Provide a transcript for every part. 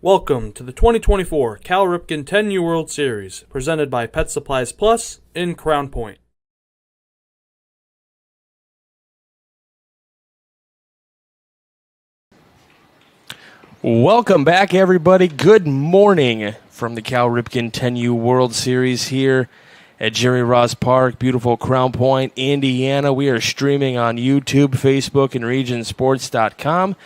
Welcome to the 2024 Cal Ripken 10U World Series, presented by Pet Supplies Plus in Crown Point. Welcome back, everybody. Good morning from the Cal Ripken 10U World Series here at Jerry Ross Park, beautiful Crown Point, Indiana. We are streaming on YouTube, Facebook, and regionsports.com.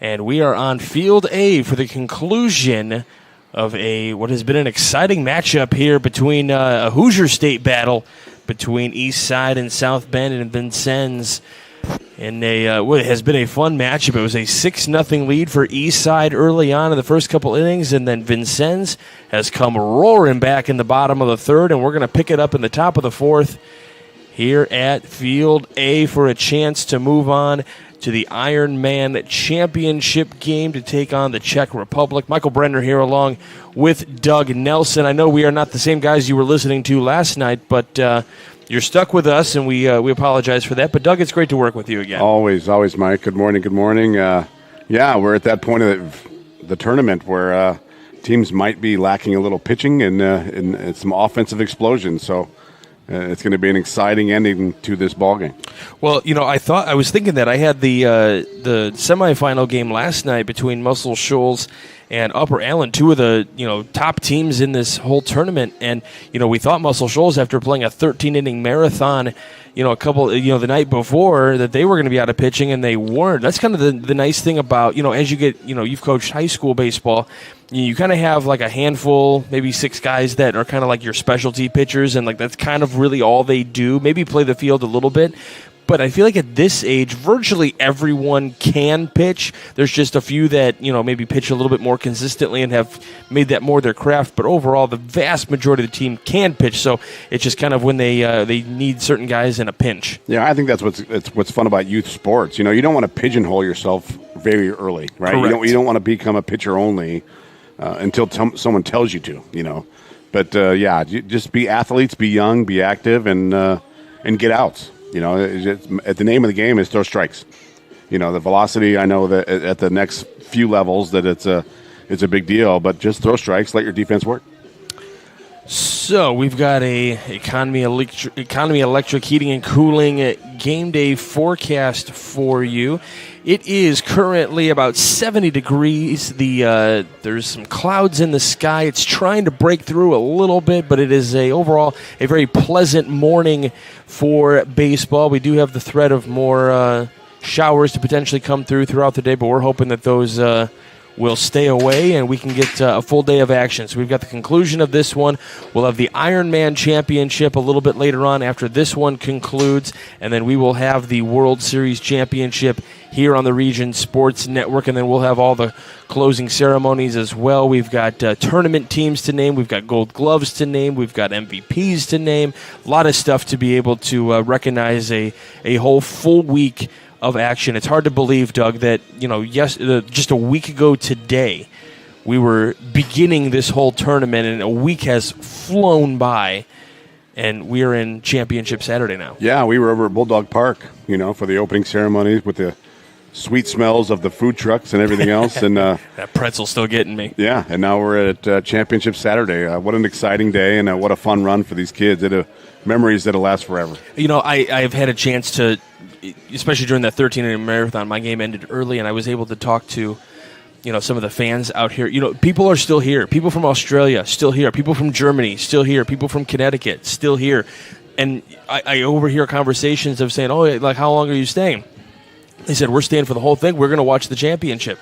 And we are on Field A for the conclusion of what has been an exciting matchup here between a Hoosier State battle between East Side and South Bend and Vincennes. And it has been a fun matchup. It was a 6-0 lead for East Side early on in the first couple innings, and then Vincennes has come roaring back in the bottom of the third, and we're going to pick it up in the top of the fourth here at Field A for a chance to move on to the Ironman Championship game to take on the Czech Republic. Michael Brenner here along with Doug Nelson. I know we are not the same guys you were listening to last night, but you're stuck with us, and we apologize for that. But, Doug, it's great to work with you again. Always, Mike. Good morning. Yeah, we're at that point of the tournament where teams might be lacking a little pitching and some offensive explosion. So it's going to be an exciting ending to this ballgame. Well, I was thinking that I had the semifinal game last night between Muscle Shoals and Upper Allen, two of the top teams in this whole tournament. And we thought Muscle Shoals, after playing a 13-inning marathon, the night before, that they were going to be out of pitching, and they weren't. That's kind of the nice thing about as you get you've coached high school baseball. You kind of have like a handful, maybe 6 guys that are kind of like your specialty pitchers, and like that's kind of really all they do. Maybe play the field a little bit. But I feel like at this age, virtually everyone can pitch. There's just a few that, maybe pitch a little bit more consistently and have made that more their craft. But overall, the vast majority of the team can pitch. So it's just kind of when they need certain guys in a pinch. Yeah, I think that's what's fun about youth sports. You don't want to pigeonhole yourself very early, right? Correct. You don't want to become a pitcher only until someone tells you to, But, just be athletes, be young, be active, and get outs. At the name of the game is throw strikes. The velocity, I know that at the next few levels that it's a big deal, but just throw strikes, let your defense work. So we've got a economy electric heating and cooling game day forecast for you. It is currently about 70 degrees. There's some clouds in the sky. It's trying to break through a little bit, but it is overall a very pleasant morning for baseball. We do have the threat of more showers to potentially come throughout the day, but we're hoping that those will stay away and we can get a full day of action. So we've got the conclusion of this one. We'll have the Ironman Championship a little bit later on after this one concludes, and then we will have the World Series Championship here on the Region Sports Network, and then we'll have all the closing ceremonies as well. We've got tournament teams to name. We've got gold gloves to name. We've got MVPs to name. A lot of stuff to be able to recognize a whole full week of action. It's hard to believe, Doug, that just a week ago today, we were beginning this whole tournament, and a week has flown by, and we are in Championship Saturday now. Yeah, we were over at Bulldog Park, for the opening ceremonies with the sweet smells of the food trucks and everything else, and that pretzel's still getting me. Yeah, and now we're at Championship Saturday. What an exciting day, and what a fun run for these kids. Memories that'll last forever. I've had a chance to, especially during that 13-inning marathon, my game ended early, and I was able to talk to, some of the fans out here. People are still here. People from Australia, still here. People from Germany, still here. People from Connecticut, still here. And I overhear conversations of saying, oh, like, how long are you staying? They said, we're staying for the whole thing. We're going to watch the championship.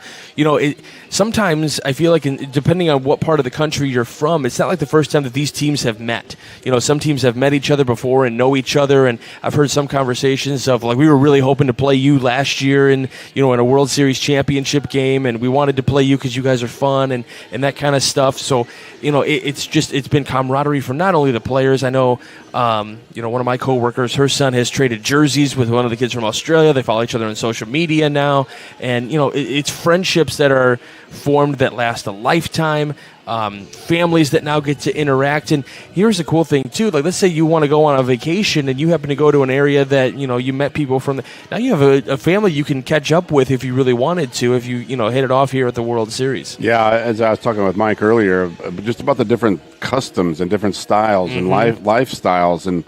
Sometimes I feel like, depending on what part of the country you're from, it's not like the first time that these teams have met. Some teams have met each other before and know each other. And I've heard some conversations of, like, we were really hoping to play you last year in a World Series championship game. And we wanted to play you because you guys are fun and that kind of stuff. So, it's been camaraderie for not only the players. I know, one of my coworkers, her son has traded jerseys with one of the kids from Australia. They follow each other on social social media now, and it's friendships that are formed that last a lifetime. Families that now get to interact. And here's the cool thing too, like let's say you want to go on a vacation and you happen to go to an area that you met people from now you have a family you can catch up with if you really wanted to, if you hit it off here at the World Series. Yeah, as I was talking with Mike earlier, just about the different customs and different styles and lifestyles, and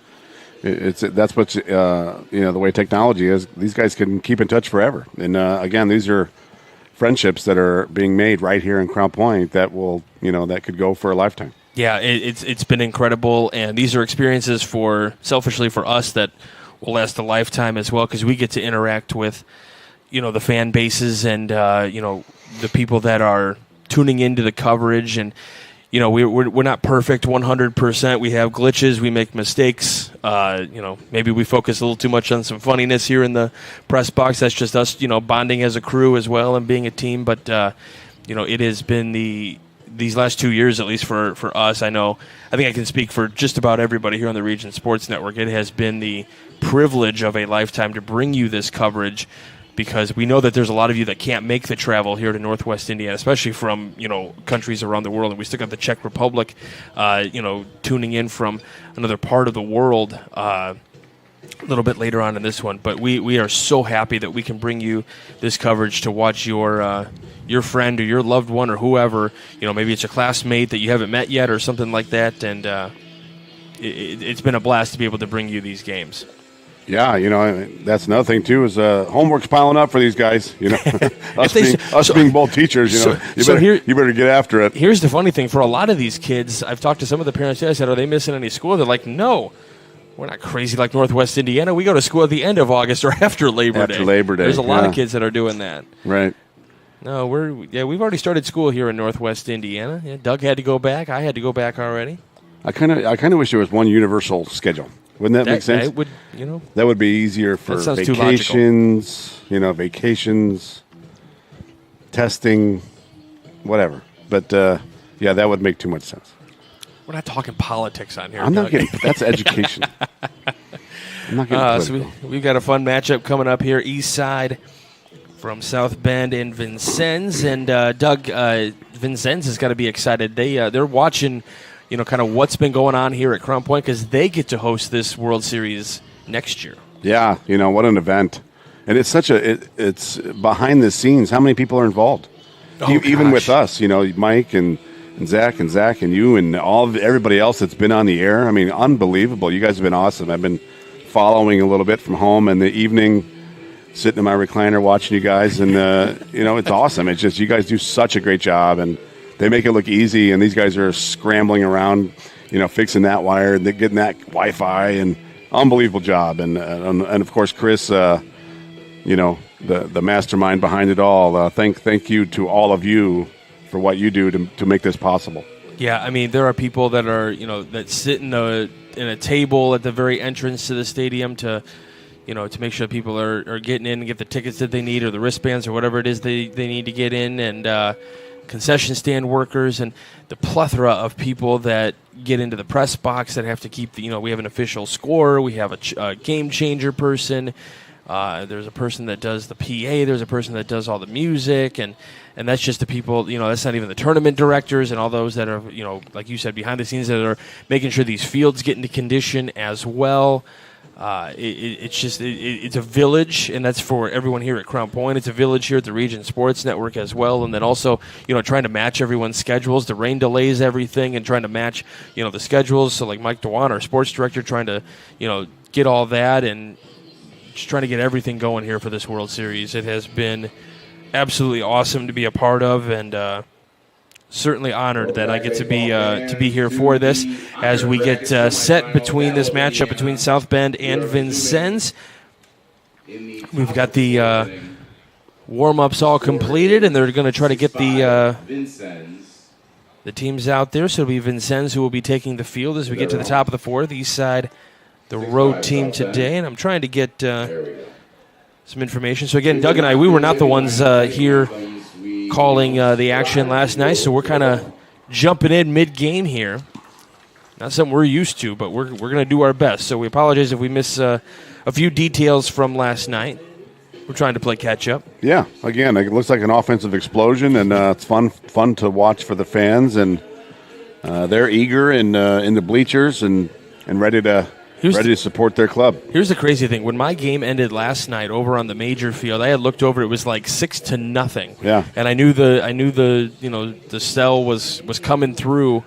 that's what the way technology is. These guys can keep in touch forever, and again, these are friendships that are being made right here in Crown Point that will that could go for a lifetime. Yeah, it's been incredible, and these are experiences selfishly for us that will last a lifetime as well, because we get to interact with the fan bases and the people that are tuning into the coverage. And we're not perfect 100%. We have glitches. We make mistakes. Maybe we focus a little too much on some funniness here in the press box. That's just us, bonding as a crew as well and being a team. But, it has been these last 2 years, at least for us, I think I can speak for just about everybody here on the Region Sports Network. It has been the privilege of a lifetime to bring you this coverage, because we know that there's a lot of you that can't make the travel here to Northwest Indiana, especially from, countries around the world. And we still got the Czech Republic, tuning in from another part of the world a little bit later on in this one. But we are so happy that we can bring you this coverage to watch your friend or your loved one or whoever, maybe it's a classmate that you haven't met yet or something like that. And it's been a blast to be able to bring you these games. Yeah, that's another thing too, is homework's piling up for these guys. Us being both teachers, you better get after it. Here's the funny thing: for a lot of these kids, I've talked to some of the parents. I said, "Are they missing any school?" They're like, "No, we're not crazy like Northwest Indiana. We go to school at the end of August or after Labor Day." After Labor Day, there's a lot of kids that are doing that. Right. No, we've already started school here in Northwest Indiana. Yeah, Doug had to go back. I had to go back already. I kind of wish there was one universal schedule. Wouldn't that make sense? That would, that would be easier for vacations, vacations, testing, whatever. But, that would make too much sense. We're not talking politics on here. I'm not getting – that's education. I'm not getting political. So we've got a fun matchup coming up here, east side from South Bend and Vincennes. And, Doug, Vincennes has got to be excited. They're watching – kind of what's been going on here at Crown Point, because they get to host this World Series next year. Yeah, what an event. And it's it's behind the scenes. How many people are involved? Even with us, Mike and Zach and you and everybody else that's been on the air. I mean, unbelievable. You guys have been awesome. I've been following a little bit from home in the evening, sitting in my recliner watching you guys. And, it's awesome. It's just you guys do such a great job. And they make it look easy, and these guys are scrambling around, fixing that wire and getting that Wi-Fi, and unbelievable job. And of course, Chris, the mastermind behind it all. Thank you to all of you for what you do to make this possible. Yeah, I mean, there are people that are that sit in a table at the very entrance to the stadium to make sure people are getting in and get the tickets that they need, or the wristbands, or whatever it is they need to get in, and concession stand workers, and the plethora of people that get into the press box that have to keep we have an official score, we have a game changer person, there's a person that does the PA, there's a person that does all the music, and that's just the people, that's not even the tournament directors and all those that are, like you said, behind the scenes that are making sure these fields get into condition as well. It's a village, and that's for everyone here at Crown Point. It's a village here at the Region Sports Network as well, and then also, trying to match everyone's schedules. The rain delays everything, and trying to match, the schedules. So, like Mike Dewan, our sports director, trying to, get all that and just trying to get everything going here for this World Series. It has been absolutely awesome to be a part of, and certainly honored that I get to be here for this as we get set between this matchup between South Bend and Vincennes. We've got the warm-ups all completed, and they're going to try to get the teams out there. So it'll be Vincennes who will be taking the field as we get to the top of the fourth. East side, the road team today, and I'm trying to get some information. So again, Doug and I, we were not the ones here calling the action last night, so we're kind of jumping in mid-game here. Not something we're used to, but we're going to do our best. So we apologize if we miss a few details from last night. We're trying to play catch up. Yeah, again, it looks like an offensive explosion, and it's fun to watch for the fans, and they're eager in the bleachers and ready to support their club. Here's the crazy thing: when my game ended last night over on the major field, I had looked over; it was like 6-0. Yeah, and I knew the the cell was coming through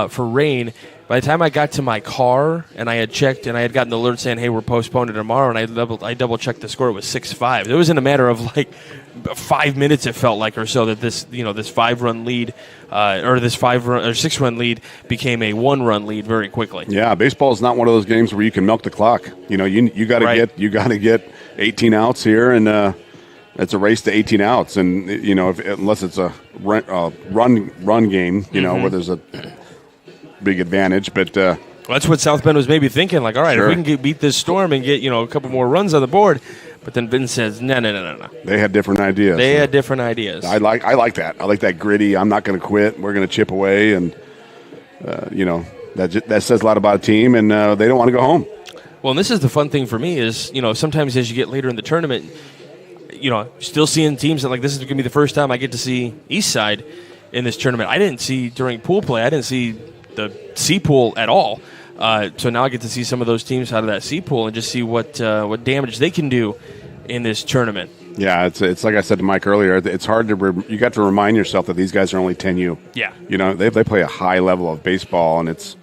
for rain. By the time I got to my car and I had checked and I had gotten the alert saying, "Hey, we're postponed to tomorrow," and I double checked the score, it was 6-5. It was in a matter of like 5 minutes, it felt like, or so, that this 5-run lead or this 6-run lead became a 1-run lead very quickly. Yeah, baseball is not one of those games where you can milk the clock. You got to get 18 outs here, and it's a race to 18 outs. And unless it's a run game, where there's a big advantage, but well, that's what South Bend was maybe thinking. Like, all right, sure, if we can beat this storm and get a couple more runs on the board, but then Vince says, no. They had different ideas. I like that. I like that gritty. I'm not going to quit. We're going to chip away, and that says a lot about a team, and they don't want to go home. Well, and this is the fun thing for me is sometimes as you get later in the tournament, still seeing teams that, like, this is going to be the first time I get to see Eastside in this tournament. I didn't see during pool play. I didn't see the C pool at all. So now I get to see some of those teams out of that C pool and just see what damage they can do in this tournament. Yeah, it's like I said to Mike earlier. It's hard to you got to remind yourself that these guys are only 10U. Yeah, they play a high level of baseball, and it's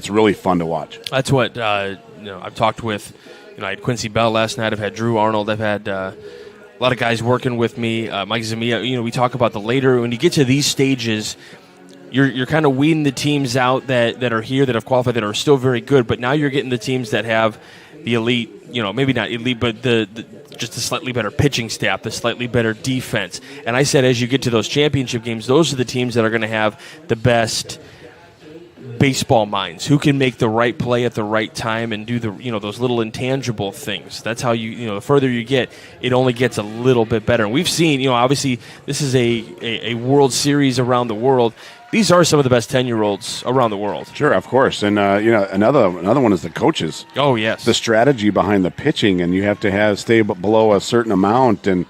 really fun to watch. That's what I've talked with. I had Quincy Bell last night. I've had Drew Arnold. I've had a lot of guys working with me. Mike Zamia. We talk about the later when you get to these stages. You're kind of weeding the teams out that are here, that have qualified, that are still very good, but now you're getting the teams that have the elite, maybe not elite, but just a slightly better pitching staff, the slightly better defense. And I said, as you get to those championship games, those are the teams that are going to have the best baseball minds, who can make the right play at the right time and do those little intangible things. That's how the further you get, it only gets a little bit better. And we've seen, obviously this is a World Series around the world. These are some of the best 10-year-olds around the world. Sure, of course. And another one is the coaches. Oh, yes. The strategy behind the pitching, and you have to stay below a certain amount, and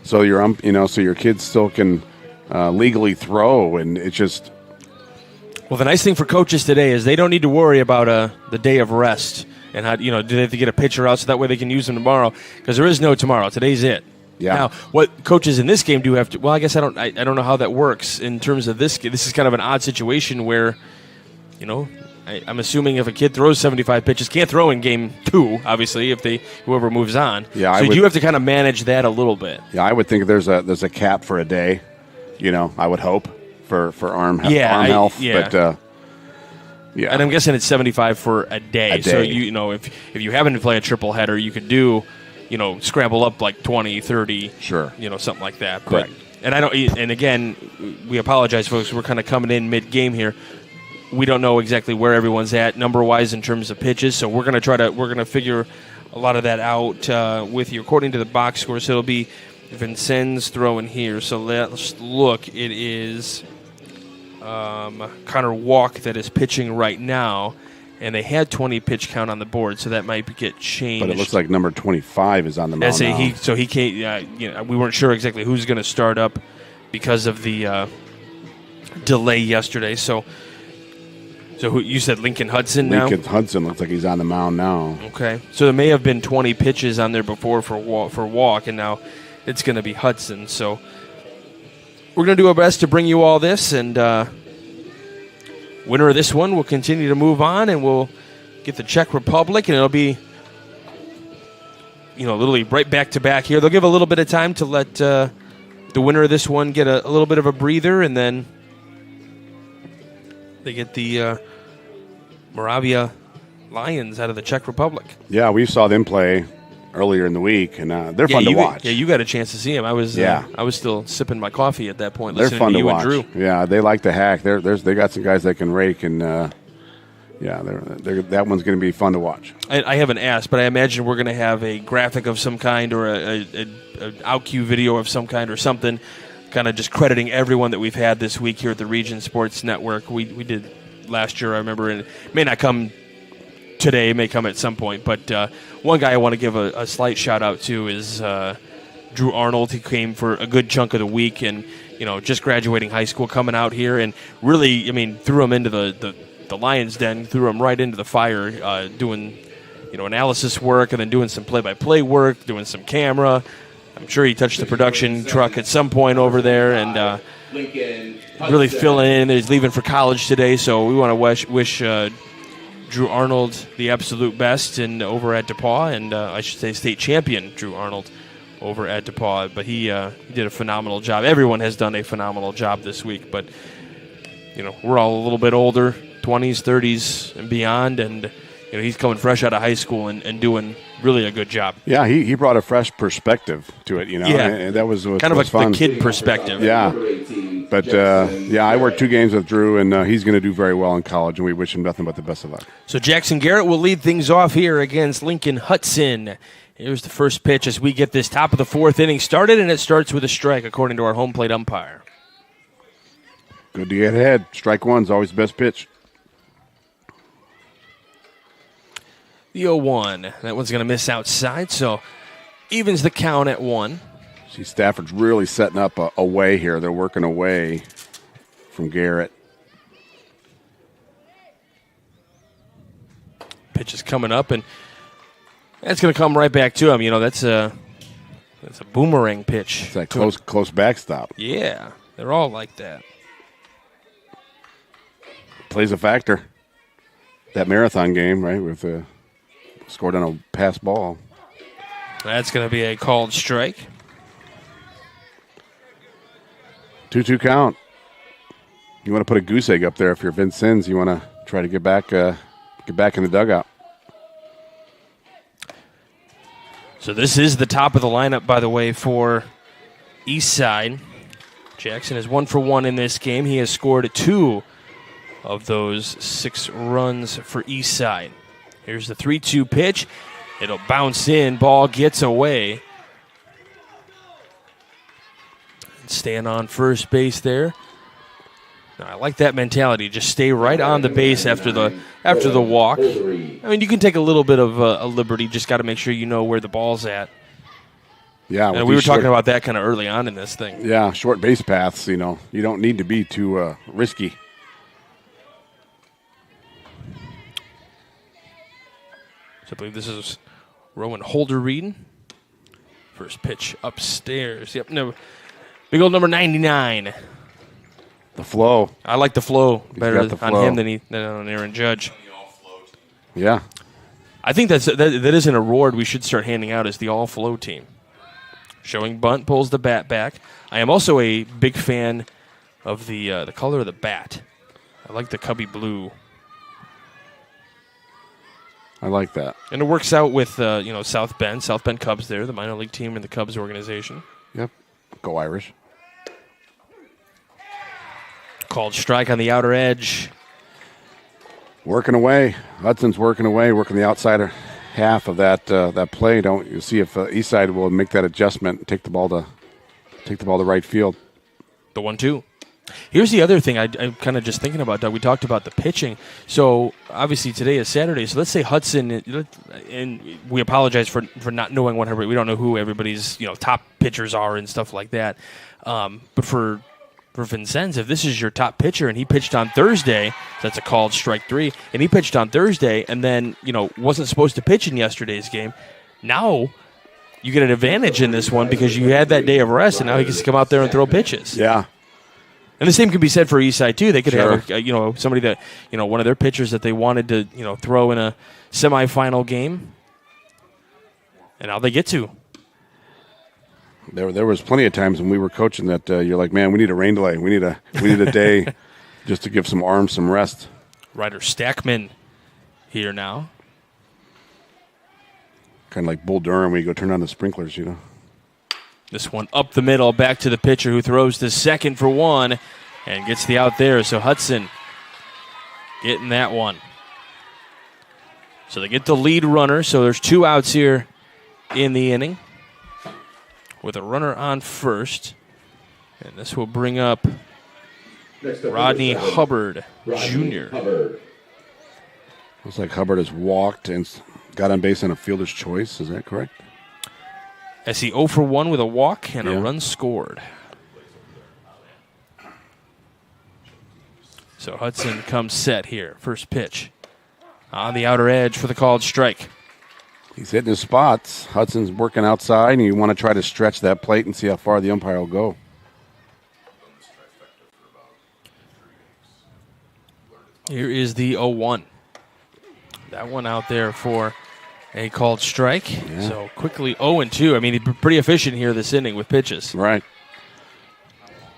so your kids still can legally throw, and it's just. Well, the nice thing for coaches today is they don't need to worry about the day of rest and how do they have to get a pitcher out so that way they can use them tomorrow, because there is no tomorrow. Today's it. Yeah. Now, what coaches in this game do have to? Well, I guess I don't know how that works in terms of this. This is kind of an odd situation where, I'm assuming if a kid throws 75 pitches, can't throw in game 2. Obviously, if whoever moves on. Yeah. So you have to kind of manage that a little bit. Yeah, I would think there's a cap for a day. I would hope for arm health. Yeah. But yeah. And I'm guessing it's 75 for a day. So if you happen to play a triple header, you could do. Scramble up like 20, 30, sure, something like that. Correct. And again, we apologize, folks. We're kind of coming in mid-game here. We don't know exactly where everyone's at number-wise in terms of pitches, so we're going to figure a lot of that out with you. According to the box score, so it'll be Vincennes throwing here. So let's look. It is Connor Walk that is pitching right now. And they had 20 pitch count on the board, so that might get changed. But it looks like number 25 is on the mound now. He can't. We weren't sure exactly who's going to start up because of the delay yesterday. So who you said Lincoln Hudson now? Lincoln Hudson looks like he's on the mound now. Okay, so there may have been 20 pitches on there before for Walk, and now it's going to be Hudson. So we're going to do our best to bring you all this, and. Winner of this one will continue to move on, and we'll get the Czech Republic, and it'll be, literally right back to back here. They'll give a little bit of time to let the winner of this one get a little bit of a breather, and then they get the Moravia Lions out of the Czech Republic. Yeah, we saw them play earlier in the week, and they're fun to watch. Yeah, you got a chance to see them. I was still sipping my coffee at that point. They're fun to watch. Drew. Yeah, they like to hack. They got some guys that can rake, and that one's going to be fun to watch. I haven't asked, but I imagine we're going to have a graphic of some kind or an OutQ video of some kind or something, kind of just crediting everyone that we've had this week here at the Region Sports Network. We did last year, I remember, and it may not come today, may come at some point, but one guy I want to give a slight shout out to is Drew Arnold. He came for a good chunk of the week and, just graduating high school, coming out here and really, threw him into the Lions' den, threw him right into the fire, doing, analysis work and then doing some play-by-play work, doing some camera. I'm sure he touched the production truck at some point over there and really filling in. He's leaving for college today, so we want to wish Drew Arnold the absolute best and over at DePaul, and I should say state champion Drew Arnold over at DePaul. But he did a phenomenal job. Everyone has done a phenomenal job this week, but we're all a little bit older, 20s, 30s, and beyond, and he's coming fresh out of high school and doing really a good job. Yeah, he brought a fresh perspective to it, Yeah, and that was kind of like fun. The kid perspective. Yeah, but I worked 2 games with Drew, and he's going to do very well in college, and we wish him nothing but the best of luck. So Jackson Garrett will lead things off here against Lincoln Hudson. Here's the first pitch as we get this top of the 4th inning started, and it starts with a strike, according to our home plate umpire. Good to get ahead. Strike one's always the best pitch. The 0-1. That one's going to miss outside, so evens the count at 1. See, Stafford's really setting up away here. They're working away from Garrett. Pitch is coming up, and that's going to come right back to him. That's a boomerang pitch. It's that close backstop. Yeah, they're all like that. Plays a factor. That marathon game, right, with scored on a pass ball. That's going to be a called strike. 2-2 count. You want to put a goose egg up there if you're Vincennes. You want to try to get back in the dugout. So this is the top of the lineup, by the way, for Eastside. Jackson is 1 for 1 in this game. He has scored 2 of those 6 runs for Eastside. Here's the 3-2 pitch. It'll bounce in. Ball gets away. Staying on first base there. Now, I like that mentality. Just stay right on the base after the walk. You can take a little bit of a liberty. Just got to make sure you know where the ball's at. Yeah, and we were talking about that kind of early on in this thing. Yeah, short base paths. You don't need to be too risky. So I believe this is Rowan Holder reading. First pitch upstairs. Yep, no. Big old number 99. The flow. I like the flow better on flow. him than on Aaron Judge. Yeah. I think that is an award we should start handing out as the all-flow team. Showing bunt, pulls the bat back. I am also a big fan of the color of the bat. I like the Cubby blue. I like that. And it works out with South Bend Cubs there, the minor league team in the Cubs organization. Yep. Go Irish. Called strike on the outer edge. Working away. Hudson's working away, working the outside half of that play. Don't you see if Eastside will make that adjustment and take the ball to right field. The 1-2. Here's the other thing I'm kind of just thinking about, Doug. We talked about the pitching. So, obviously, today is Saturday. So, let's say Hudson, and we apologize for not knowing we don't know who everybody's top pitchers are and stuff like that. But for Vincennes, if this is your top pitcher and he pitched on Thursday, that's a called strike 3, and he pitched on Thursday and then, wasn't supposed to pitch in yesterday's game, now you get an advantage in this one because you had that day of rest, and now he gets to come out there and throw pitches. Yeah. And the same can be said for Eastside too. They could Sure. have somebody that one of their pitchers that they wanted to throw in a semifinal game, and now they get to. There was plenty of times when we were coaching that you're like, man, we need a rain delay. We need a day just to give some arms some rest. Ryder Stackman here now. Kind of like Bull Durham when you go turn on the sprinklers, This one up the middle, back to the pitcher who throws the second for 1 and gets the out there. So Hudson getting that one. So they get the lead runner. So there's 2 outs here in the inning with a runner on first. And this will bring up Rodney Hubbard Jr. Looks like Hubbard has walked and got on base on a fielder's choice. Is that correct? As he 0 for 1 with a walk and a run scored. So Hudson comes set here. First pitch on the outer edge for the called strike. He's hitting his spots. Hudson's working outside, and you want to try to stretch that plate and see how far the umpire will go. Here is the 0-1. That one out there for a called strike. Yeah. So quickly 0-2. I mean, he's pretty efficient here this inning with pitches. Right.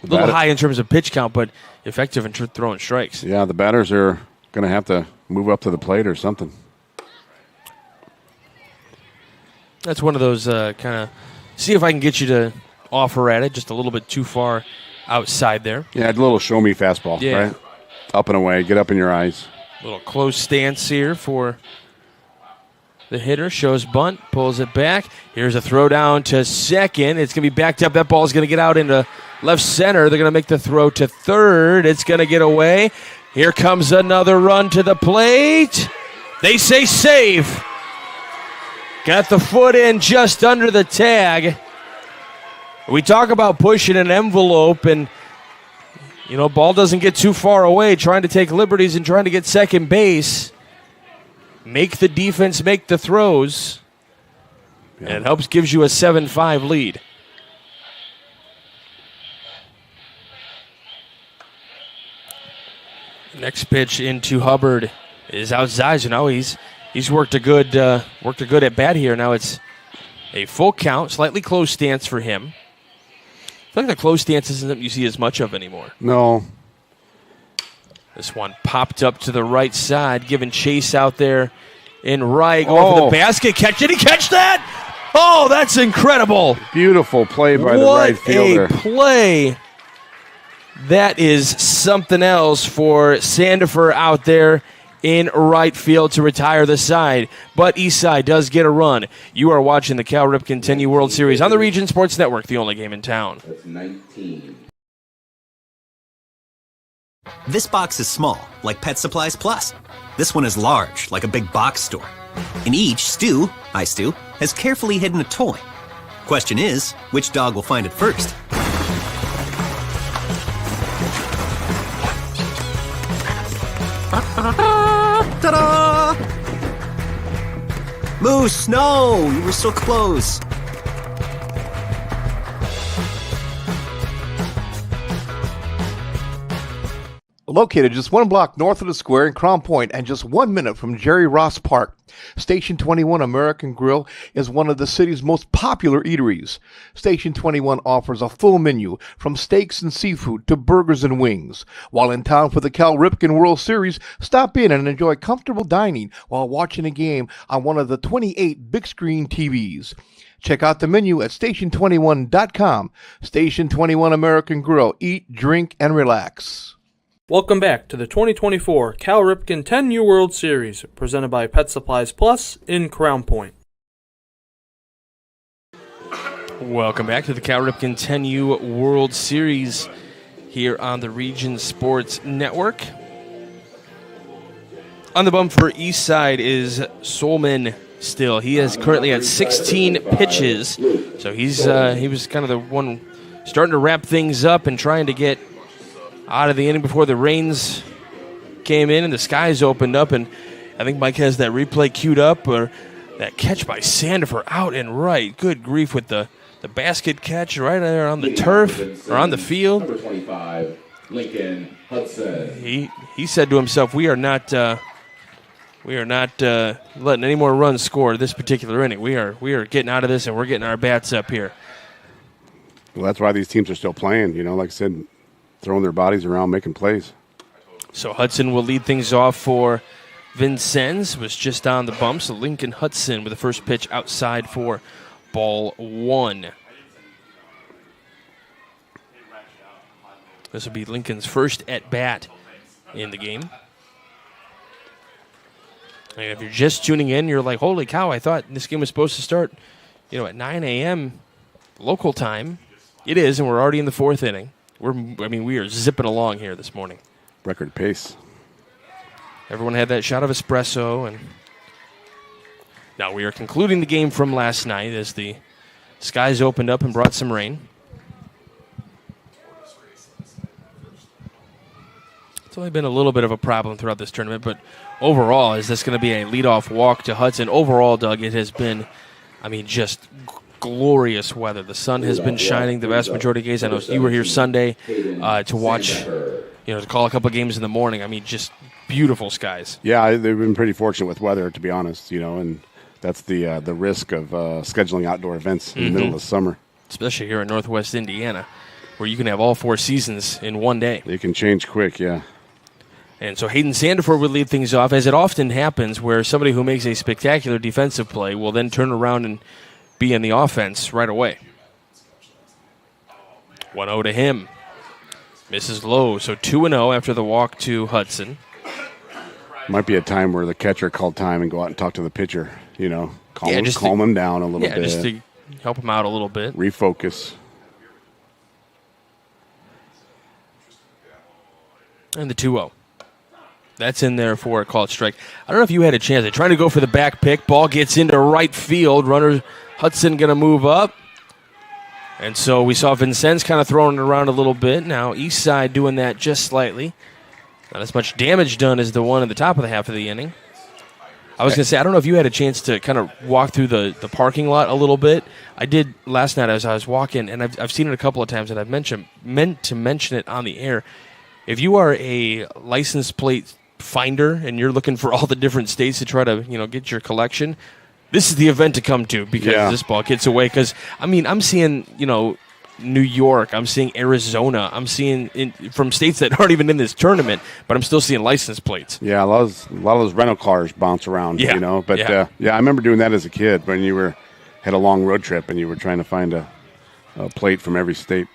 A little high in terms of pitch count, but effective in throwing strikes. Yeah, the batters are going to have to move up to the plate or something. That's one of those kind of see if I can get you to offer at it just a little bit too far outside there. Yeah, a little show-me fastball, right? Up and away, get up in your eyes. Little close stance here for the hitter. Shows bunt, pulls it back. Here's a throw down to second. It's going to be backed up. That ball is going to get out into left center. They're going to make the throw to third. It's going to get away. Here comes another run to the plate. They say save. Got the foot in just under the tag. We talk about pushing an envelope, and you know, ball doesn't get too far away, trying to take liberties and trying to get second base. Make the defense make the throws. Yeah. And it helps, gives you a 7-5 lead. Next pitch into Hubbard is outside. So now he's worked a good at bat here. Now it's a full count, slightly close stance for him. I feel like the close stance isn't something you see as much of anymore. No. This one popped up to the right side, giving chase out there in right. Over the basket. Did he catch that? Oh, that's incredible. Beautiful play by the right fielder. What a play. That is something else for Sandifer out there in right field to retire the side. But Eastside does get a run. You are watching the Cal Ripken 10U World Series on the Region Sports Network, the only game in town. That's 19. This box is small, like Pet Supplies Plus. This one is large, like a big box store. In each, Stu has carefully hidden a toy. Question is, which dog will find it first? Ta-da! Moose, no! You were so close. Located just 1 block north of the square in Crown Point and just 1 minute from Jerry Ross Park, Station 21 American Grill is one of the city's most popular eateries. Station 21 offers a full menu from steaks and seafood to burgers and wings. While in town for the Cal Ripken World Series, stop in and enjoy comfortable dining while watching a game on one of the 28 big screen TVs. Check out the menu at station21.com. Station 21 American Grill. Eat, drink, and relax. Welcome back to the 2024 Cal Ripken 10U World Series, presented by Pet Supplies Plus in Crown Point. Welcome back to the Cal Ripken 10U World Series here on the Region Sports Network. On the bump for Eastside is Solman still. He is currently at 16 pitches, so he was kind of the one starting to wrap things up and trying to get out of the inning before the rains came in and the skies opened up. And I think Mike has that replay queued up, or that catch by Sandifer out and right. Good grief with the basket catch right there on the turf or on the field. Number 25, Lincoln Hudson. He said to himself, we are not letting any more runs score this particular inning. We are getting out of this, and we're getting our bats up here. Well, that's why these teams are still playing. You know, like I said, throwing their bodies around, making plays. So Hudson will lead things off for Vincennes. Was just on the bump. So Lincoln Hudson with the first pitch outside for ball 1. This will be Lincoln's first at-bat in the game. And if you're just tuning in, you're like, holy cow, I thought this game was supposed to start, at 9 a.m. local time. It is, and we're already in the 4th inning. We are zipping along here this morning. Record pace. Everyone had that shot of espresso, and now we are concluding the game from last night as the skies opened up and brought some rain. It's only been a little bit of a problem throughout this tournament, but overall, is this going to be a leadoff walk to Hudson? Overall, Doug, it has been, just glorious weather. The sun has been shining the vast majority of days. I know you were here Sunday to watch, to call a couple of games in the morning. Just beautiful skies. Yeah, they've been pretty fortunate with weather, to be honest, and that's the risk of scheduling outdoor events in the middle of the summer. Especially here in Northwest Indiana, where you can have all 4 seasons in one day. They can change quick, yeah. And so Hayden Sandiford would lead things off, as it often happens, where somebody who makes a spectacular defensive play will then turn around and be in the offense right away. 1-0 to him. Misses low, so 2-0 after the walk to Hudson. Might be a time where the catcher called time and go out and talk to the pitcher, calm him down a little bit. Yeah, just to help him out a little bit. Refocus. And the 2-0. That's in there for a called strike. I don't know if you had a chance. They're trying to go for the back pick. Ball gets into right field. Runner Hudson going to move up. And so we saw Vincennes kind of throwing it around a little bit. Now East Side doing that just slightly. Not as much damage done as the one in the top of the half of the inning. I was going to say, I don't know if you had a chance to kind of walk through the parking lot a little bit. I did last night as I was walking, and I've seen it a couple of times, and I've meant to mention it on the air. If you are a license plate finder and you're looking for all the different states to try to get your collection, this is the event to come to, because this ball gets away. Because I'm seeing New York, I'm seeing Arizona, I'm seeing from states that aren't even in this tournament, but I'm still seeing license plates. Yeah, a lot of those rental cars bounce around. But I remember doing that as a kid when you had a long road trip and you were trying to find a plate from every state.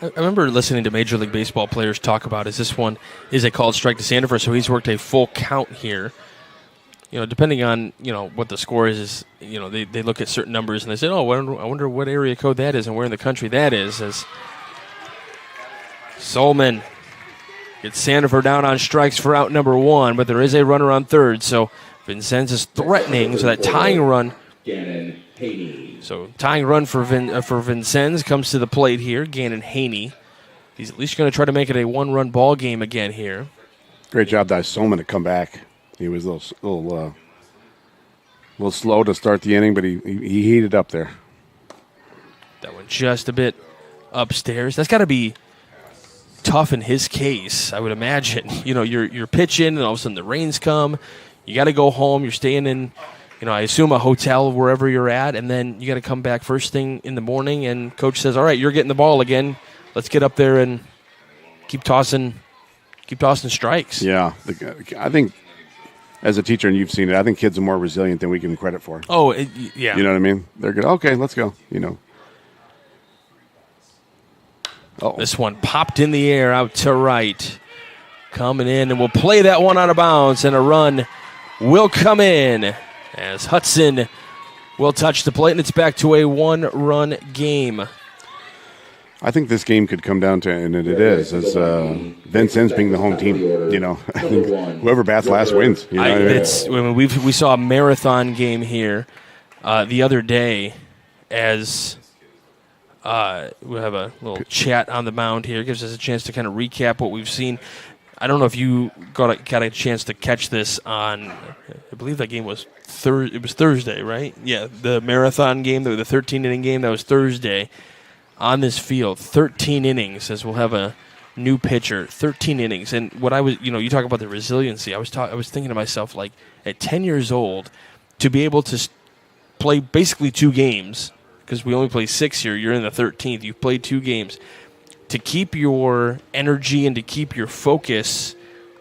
I remember listening to Major League Baseball players talk about, this one is a called strike to Sandiford, so he's worked a full count here. Depending on, what the score is, they look at certain numbers and they say, I wonder what area code that is and where in the country that is. As Solman gets Sandiford down on strikes for out number 1, but there is a runner on third, so Vincennes is threatening, so that tying run. So tying run for Vincennes comes to the plate here. Gannon Haney. He's at least going to try to make it a 1-run ball game again here. Great job by Solman to come back. He was a little slow to start the inning, but he heated up there. That one just a bit upstairs. That's got to be tough in his case, I would imagine. You're pitching, and all of a sudden the rains come. You got to go home. You're staying in, I assume a hotel wherever you're at, and then you got to come back first thing in the morning, and coach says, all right, you're getting the ball again. Let's get up there and keep tossing strikes. Yeah, I think as a teacher, and you've seen it, I think kids are more resilient than we give them credit for. Oh, yeah. You know what I mean? They're good. Okay, let's go. This one popped in the air out to right. Coming in, and we'll play that one out of bounds, and a run will come in as Hudson will touch the plate, and it's back to a 1-run game. I think this game could come down to, and it is, as Vincennes being the home team. I think whoever bats last wins. We saw a marathon game here the other day, as we have a little chat on the mound here. It gives us a chance to kind of recap what we've seen. I don't know if you got a chance to catch this on, I believe that game was Thursday, right? Yeah, the marathon game, the 13-inning game, that was Thursday. On this field, 13 innings, as we'll have a new pitcher, 13 innings. And what I was, you talk about the resiliency. I was thinking to myself, like, at 10 years old, to be able to play basically 2 games, because we only play 6 here, you're in the 13th, you've played 2 games, to keep your energy and to keep your focus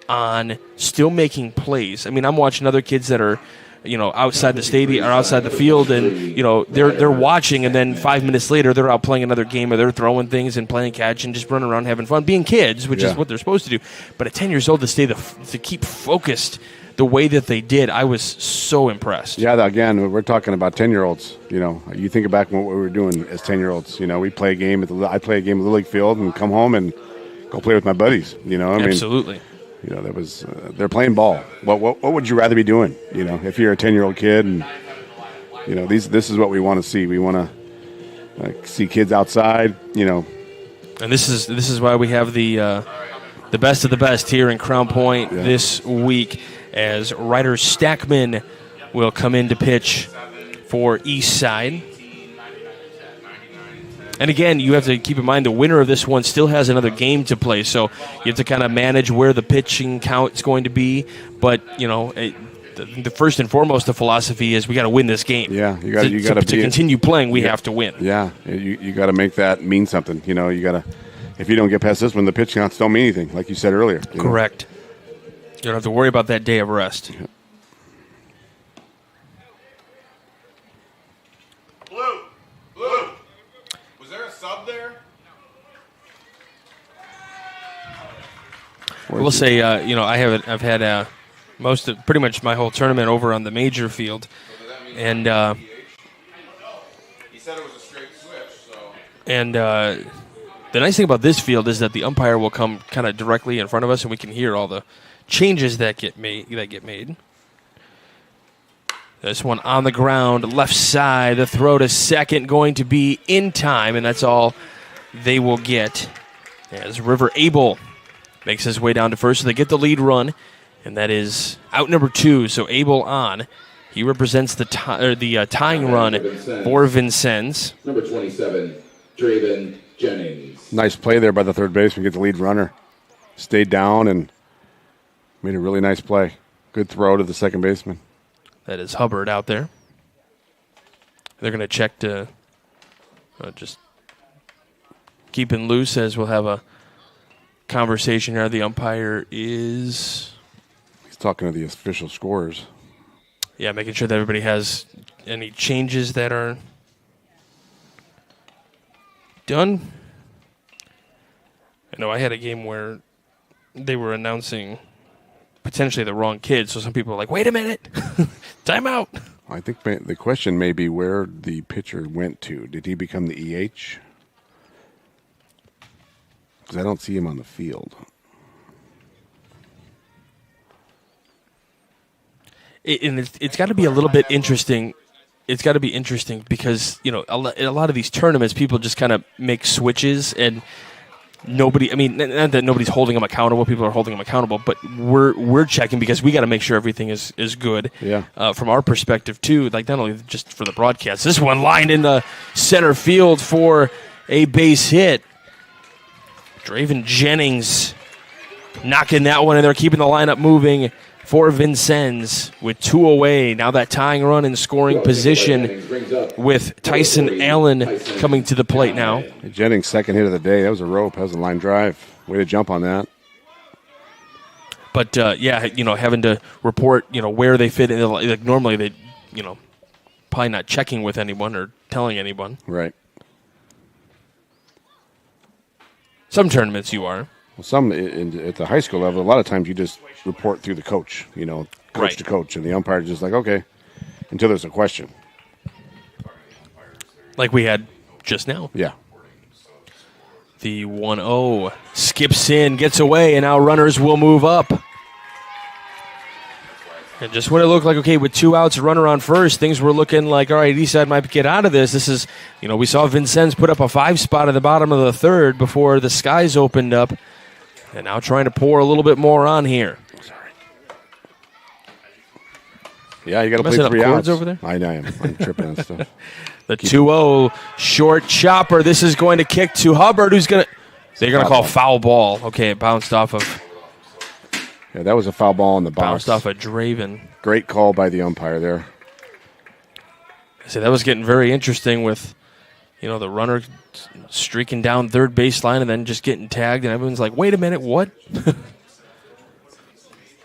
on still making plays. I'm watching other kids that are, outside the stadium or outside the field, and they're watching, and then 5 minutes later they're out playing another game, or they're throwing things and playing catch and just running around having fun, being kids, which is what they're supposed to do. But at 10 years old, to keep focused the way that they did, I was so impressed. Yeah, again, we're talking about 10-year-olds. You think back what we were doing as 10-year-olds. We play a game I play a game at the League Field and come home and go play with my buddies. Absolutely. They're playing ball. What would you rather be doing? If you're a 10-year-old kid and You know, this is what we want to see. We want to see kids outside. You know, and this is why we have the best of the best here in Crown Point this week, as Ryder Stackman will come in to pitch for East Side. And again, you have to keep in mind the winner of this one still has another game to play, so you have to kind of manage where the pitching count is going to be. But you know, the first and foremost, the philosophy is we got to win this game. Yeah, you got to continue playing. We have to win. Yeah, you got to make that mean something. You know, you got to. If you don't get past this one, the pitch counts don't mean anything, like you said earlier. Correct. You don't have to worry about that day of rest. Yeah. Blue. Was there a sub there? We'll say, I've had pretty much my whole tournament over on the major field, and He said it was a straight switch, so. and the nice thing about this field is that the umpire will come kind of directly in front of us, and we can hear all the changes that get made. This one on the ground, left side. The throw to second going to be in time, and that's all they will get. As River Abel makes his way down to first, so they get the lead run, and that is out number 2. So Abel on. He represents the tying run for Vincennes. Number 27, Draven Jennings. Nice play there by the third baseman. Get the lead runner. Stayed down and made a really nice play. Good throw to the second baseman. That is Hubbard out there. They're going to check to just keeping loose as we'll have a conversation here. The umpire is... He's talking to the official scorers. Yeah, making sure that everybody has any changes that are done. I know I had a game where they were announcing potentially the wrong kid, so some people were like, wait a minute, timeout. I think the question may be where the pitcher went to. Did he become the EH? Because I don't see him on the field. It's got to be a little bit interesting. It's got to be interesting because, you know, in a lot of these tournaments, people just kind of make switches and nobody, I mean, not that nobody's holding them accountable. People are holding them accountable, but we're checking because we got to make sure everything is good. Yeah. From our perspective, too, like not only just for the broadcast. This one lined in the center field for a base hit. Draven Jennings knocking that one in there, keeping the lineup moving for Vincennes with 2 away. Now that tying run in scoring position with Tyson Allen coming to the plate now. Jennings' second hit of the day. That was a rope. That was a line drive. Way to jump on that. But, having to report, where they fit in. Like normally they, probably not checking with anyone or telling anyone. Right. Some tournaments you are. Well, some at the high school level, a lot of times you just report through the coach, coach Right. to coach, and the umpire's just like, okay, until there's a question. Like we had just now. Yeah. The 1-0 skips in, gets away, and now runners will move up. And just when it looked like, okay, with 2 outs, runner on first, things were looking like, all right, Eastside might get out of this. This is, we saw Vincennes put up a 5 spot at the bottom of the third before the skies opened up. And now trying to pour a little bit more on here. Yeah, you got to play Messing up 3 chords outs. over there? I am. I'm tripping on stuff. The 2-0 short chopper. This is going to kick to Hubbard, who's going to... They're going to call foul ball. Okay, it bounced off of... Yeah, that was a foul ball in the box. Bounced off of Draven. Great call by the umpire there. So that was getting very interesting with, the runner streaking down third baseline and then just getting tagged, and everyone's like, wait a minute, what?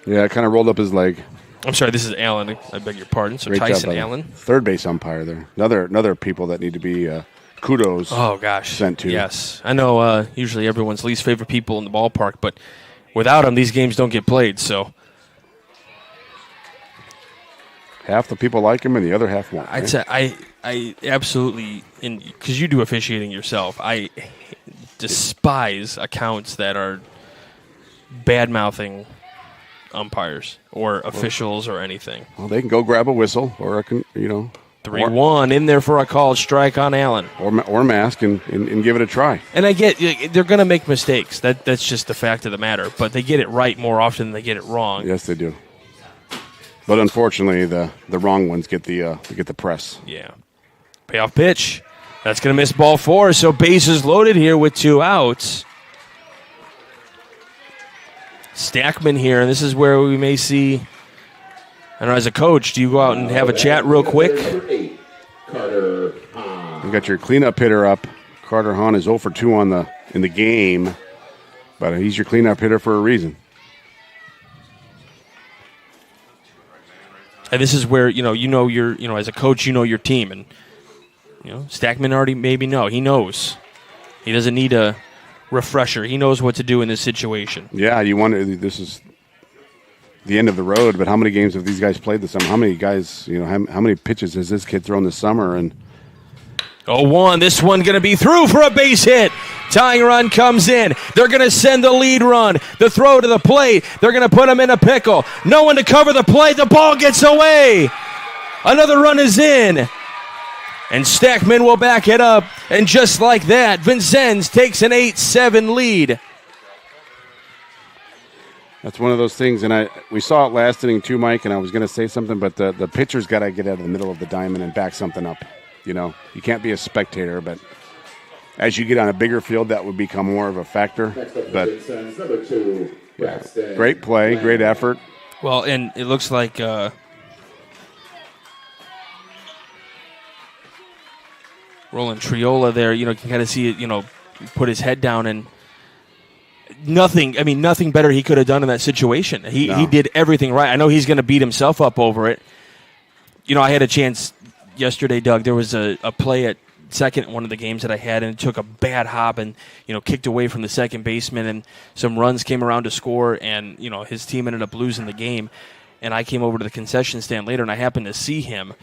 Yeah, it kind of rolled up his leg. I'm sorry, this is Allen. I beg your pardon. So Great Tyson job by Allen. Third base umpire there. Another people that need to be kudos. Oh, gosh. Sent to. Yes. I know usually everyone's least favorite people in the ballpark, but without them, these games don't get played, so... Half the people like him and the other half won't. I'd say I absolutely, because you do officiating yourself, I despise accounts that are bad-mouthing umpires or officials or anything. Well, they can go grab a whistle or 3-1 in there for a called strike on Allen. Or mask and give it a try. And I get they're going to make mistakes. That's just the fact of the matter. But they get it right more often than they get it wrong. Yes, they do. But unfortunately, the wrong ones get the press. Yeah. Payoff pitch. That's going to miss ball 4. So bases loaded here with 2 outs. Stackman here, and this is where we may see. I don't know, as a coach, do you go out and have a chat real quick? Carter Hahn. You got your cleanup hitter up. Carter Hahn is 0 for 2 in the game, but he's your cleanup hitter for a reason. And this is where as a coach, you know your team, and Stackman already maybe he knows. He doesn't need a refresher. He knows what to do in this situation. Yeah, you wonder. This is the end of the road, but how many games have these guys played this summer? How many guys, how many pitches has this kid thrown this summer? And 0-1, this one going to be through for a base hit. Tying run comes in. They're going to send the lead run. The throw to the plate. They're going to put him in a pickle. No one to cover the play. The ball gets away. Another run is in. And Stackman will back it up. And just like that, Vincennes takes an 8-7 lead. that's one of those things, and we saw it last inning too, Mike, and I was going to say something, but the pitcher's got to get out of the middle of the diamond and back something up. You can't be a spectator, but as you get on a bigger field, that would become more of a factor. But number 2, Braxton. Great play, great effort. Well, and it looks like Roland Triola there, you can kind of see it, put his head down, and nothing better he could have done in that situation. He did everything right. I know he's going to beat himself up over it. I had a chance yesterday, Doug. There was a play at second in one of the games that I had, and it took a bad hop and, kicked away from the second baseman, and some runs came around to score, and, his team ended up losing the game. And I came over to the concession stand later, and I happened to see him.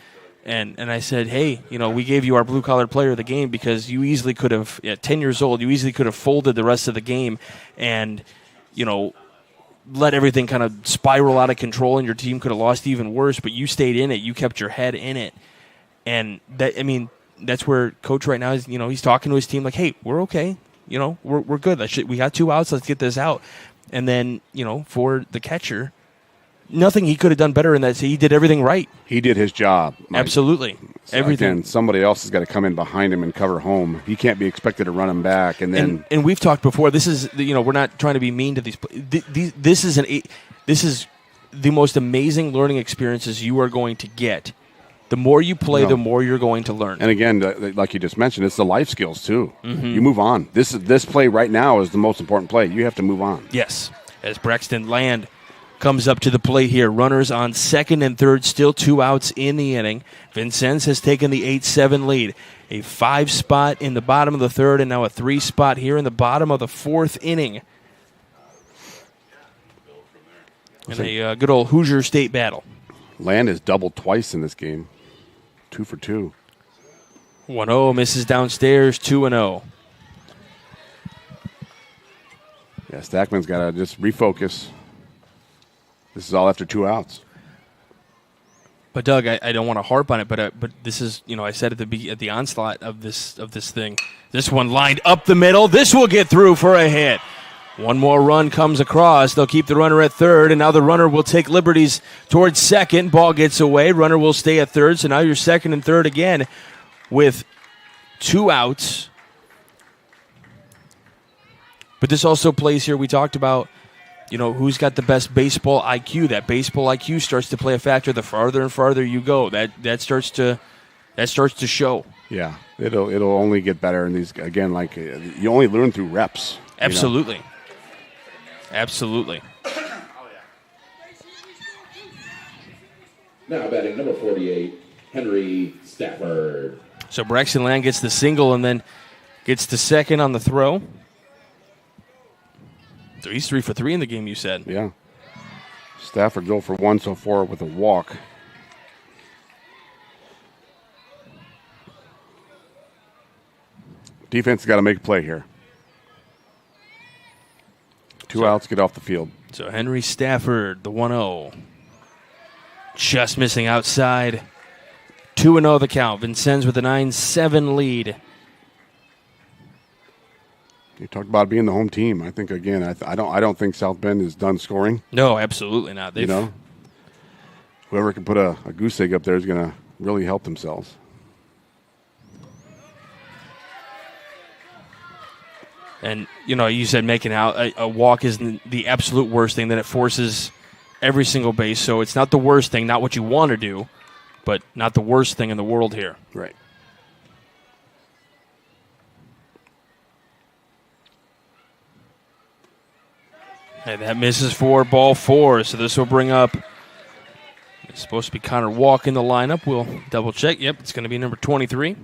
And I said, hey, we gave you our blue-collar player of the game because you easily could have, at 10 years old, you easily could have folded the rest of the game and, let everything kind of spiral out of control, and your team could have lost even worse, but you stayed in it. You kept your head in it. And, that's where Coach right now is, he's talking to his team like, hey, we're okay. We're good. We got 2 outs. Let's get this out. And then, for the catcher, nothing he could have done better in that. So he did everything right. He did his job, Mike. Absolutely. So everything. Again, somebody else has got to come in behind him and cover home. He can't be expected to run him back. And we've talked before. This is we're not trying to be mean to these. This is the most amazing learning experiences you are going to get. The more you play, the more you're going to learn. And again, like you just mentioned, it's the life skills too. Mm-hmm. You move on. This play right now is the most important play. You have to move on. Yes, as Braxton Land comes up to the plate here. Runners on second and third, still 2 outs in the inning. Vincennes has taken the 8-7 lead. A 5 spot in the bottom of the third, and now a 3 spot here in the bottom of the 4th inning. And a good old Hoosier State battle. Land has doubled twice in this game. 2 for 2. 1-0, misses downstairs, 2-0. Yeah, Stackman's got to just refocus. This is all after 2 outs. But Doug, I don't want to harp on it, but this is, I said at the onslaught of this thing, this one lined up the middle. This will get through for a hit. One more run comes across. They'll keep the runner at third, and now the runner will take liberties towards second. Ball gets away. Runner will stay at third, so now you're second and third again with 2 outs. But this also plays here. We talked about, who's got the best baseball IQ. That baseball IQ starts to play a factor the farther and farther you go. That starts to show. Yeah, it'll only get better in these. Again, like you only learn through reps. Absolutely. Absolutely. Now batting number 48, Henry Stafford. So Braxton Land gets the single and then gets to second on the throw. So he's 3 for 3 in the game, you said. Yeah. Stafford 0 for 1 so far with a walk. Defense has got to make a play here. 2 outs, get off the field. So Henry Stafford, the 1-0. Just missing outside. 2-0 the count. Vincennes with a 9-7 lead. You talked about being the home team. I think again, I don't think South Bend is done scoring. No, absolutely not. You know, whoever can put a goose egg up there is going to really help themselves. And, you know, you said making out a walk is the absolute worst thing, that it forces every single base. So it's not the worst thing, not what you want to do, but not the worst thing in the world here. Right. And that misses for ball 4. So this will bring up, it's supposed to be Connor Walk in the lineup. We'll double check. Yep, it's going to be number 23.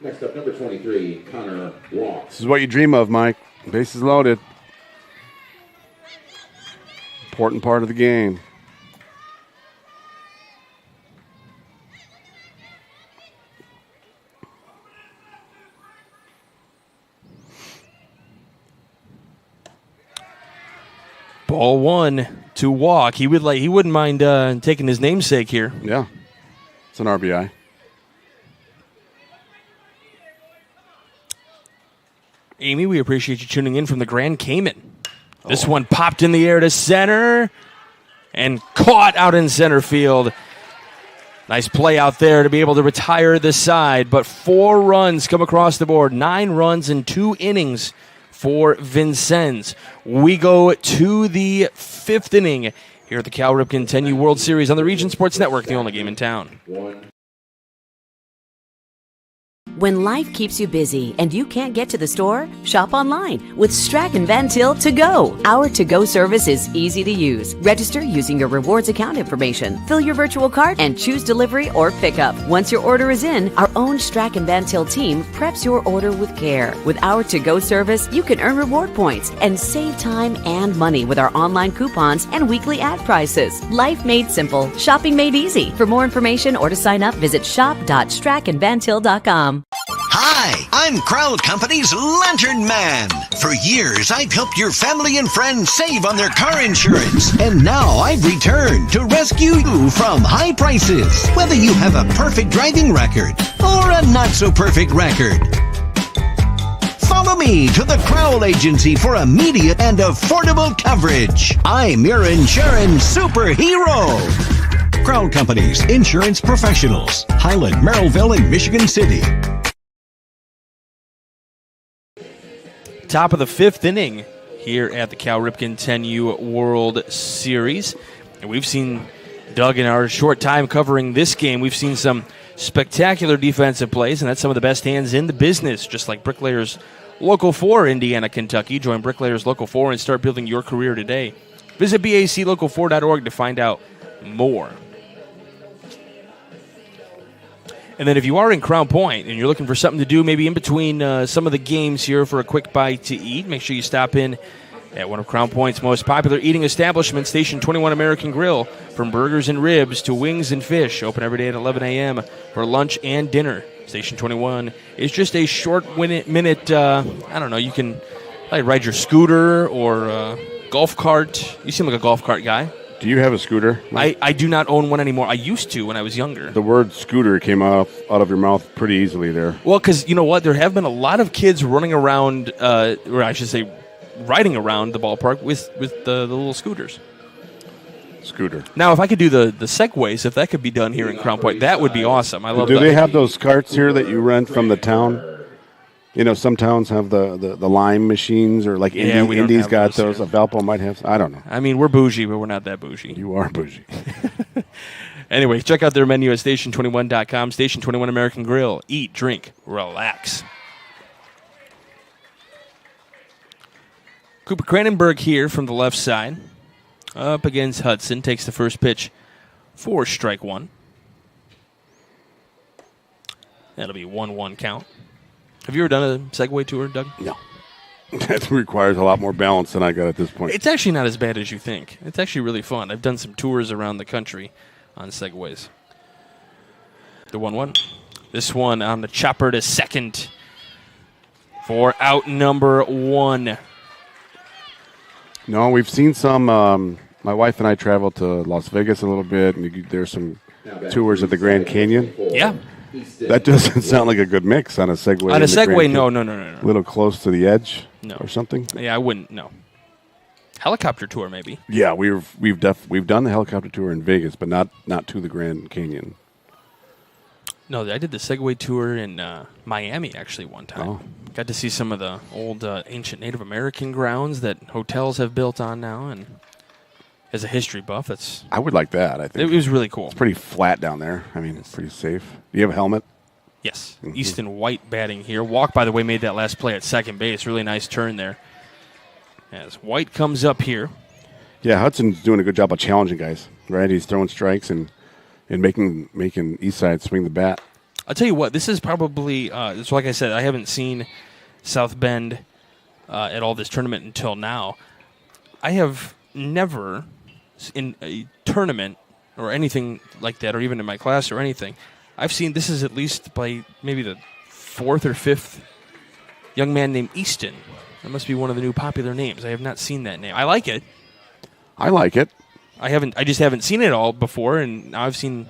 Next up, number 23, Connor Walk. This is what you dream of, Mike. Bases loaded. Important part of the game. Ball 1 to Walk. He wouldn't mind taking his namesake here. Yeah, it's an RBI. Amy, we appreciate you tuning in from the Grand Cayman. This one popped in the air to center and caught out in center field. Nice play out there to be able to retire the side, but 4 runs come across the board. 9 runs in 2 innings for Vincennes. We go to the 5th inning here at the Cal Ripken 10U World Series on the Region Sports Network, the only game in town. When life keeps you busy and you can't get to the store, shop online with Strachan Van Til To Go. Our to-go service is easy to use. Register using your rewards account information, fill your virtual cart, and choose delivery or pickup. Once your order is in, our own Strachan Van Til team preps your order with care. With our to-go service, you can earn reward points and save time and money with our online coupons and weekly ad prices. Life made simple, shopping made easy. For more information or to sign up, visit shop.strachanvantil.com. Hi, I'm Crowd Company's Lantern Man. For years, I've helped your family and friends save on their car insurance. And now I've returned to rescue you from high prices. Whether you have a perfect driving record or a not-so-perfect record. Follow me to the Crowd Agency for immediate and affordable coverage. I'm your insurance superhero. Crowd Company's insurance professionals. Highland, Merrillville, and Michigan City. Top of the 5th inning here at the Cal Ripken 10U World Series. And we've seen, Doug, in our short time covering this game, we've seen some spectacular defensive plays, and that's some of the best hands in the business, just like Bricklayers Local 4, Indiana, Kentucky. Join Bricklayers Local 4 and start building your career today. Visit baclocal4.org to find out more. And then if you are in Crown Point and you're looking for something to do maybe in between some of the games here for a quick bite to eat, make sure you stop in at one of Crown Point's most popular eating establishments, Station 21 American Grill. From burgers and ribs to wings and fish, open every day at 11 a.m. for lunch and dinner. Station 21 is just a short minute, I don't know, you can probably ride your scooter or golf cart. You seem like a golf cart guy. Do you have a scooter? I do not own one anymore. I used to when I was younger. The word scooter came out of your mouth pretty easily there. Well, because you know what? There have been a lot of kids running around, or I should say riding around the ballpark with the little scooters. Scooter. Now, if I could do the segways, if that could be done here in Crown Point, that would be awesome. I love that. Do they have those carts here that you rent from the town? You know, some towns have the lime machines, or like Indy's got those. Valpo might have. I don't know. I mean, we're bougie, but we're not that bougie. You are bougie. Anyway, check out their menu at station21.com. Station 21 American Grill. Eat, drink, relax. Cooper Cranenberg here from the left side. Up against Hudson. Takes the first pitch for strike one. That'll be 1-1 count. Have you ever done a Segway tour, Doug? No. That requires a lot more balance than I got at this point. It's actually not as bad as you think. It's actually really fun. I've done some tours around the country on Segways. The 1-1. This one on the chopper to second for out number 1. No, we've seen some. My wife and I traveled to Las Vegas a little bit, and there's some tours of the Grand Canyon. Yeah. That doesn't sound like a good mix on a Segway. On a in the Grand Segway, no. Canyon. A little close to the edge or something? Yeah, I wouldn't, no. Helicopter tour, maybe. Yeah, we've done the helicopter tour in Vegas, but not to the Grand Canyon. No, I did the Segway tour in Miami, actually, one time. Oh. Got to see some of the old ancient Native American grounds that hotels have built on now, and as a history buff, I would like that, I think. It was really cool. It's pretty flat down there. I mean, it's pretty safe. Do you have a helmet? Yes. Easton White batting here. Walk, by the way, made that last play at second base. Really nice turn there. As White comes up here. Yeah, Hudson's doing a good job of challenging guys, right? He's throwing strikes and making Eastside swing the bat. I'll tell you what, this is probably, so like I said, I haven't seen South Bend at all this tournament until now. I have never, in a tournament or anything like that, or even in my class or anything, I've seen this is at least by maybe the fourth or fifth young man named Easton. That must be one of the new popular names. I have not seen that name. I like it. I like it. I just haven't seen it all before, and now I've seen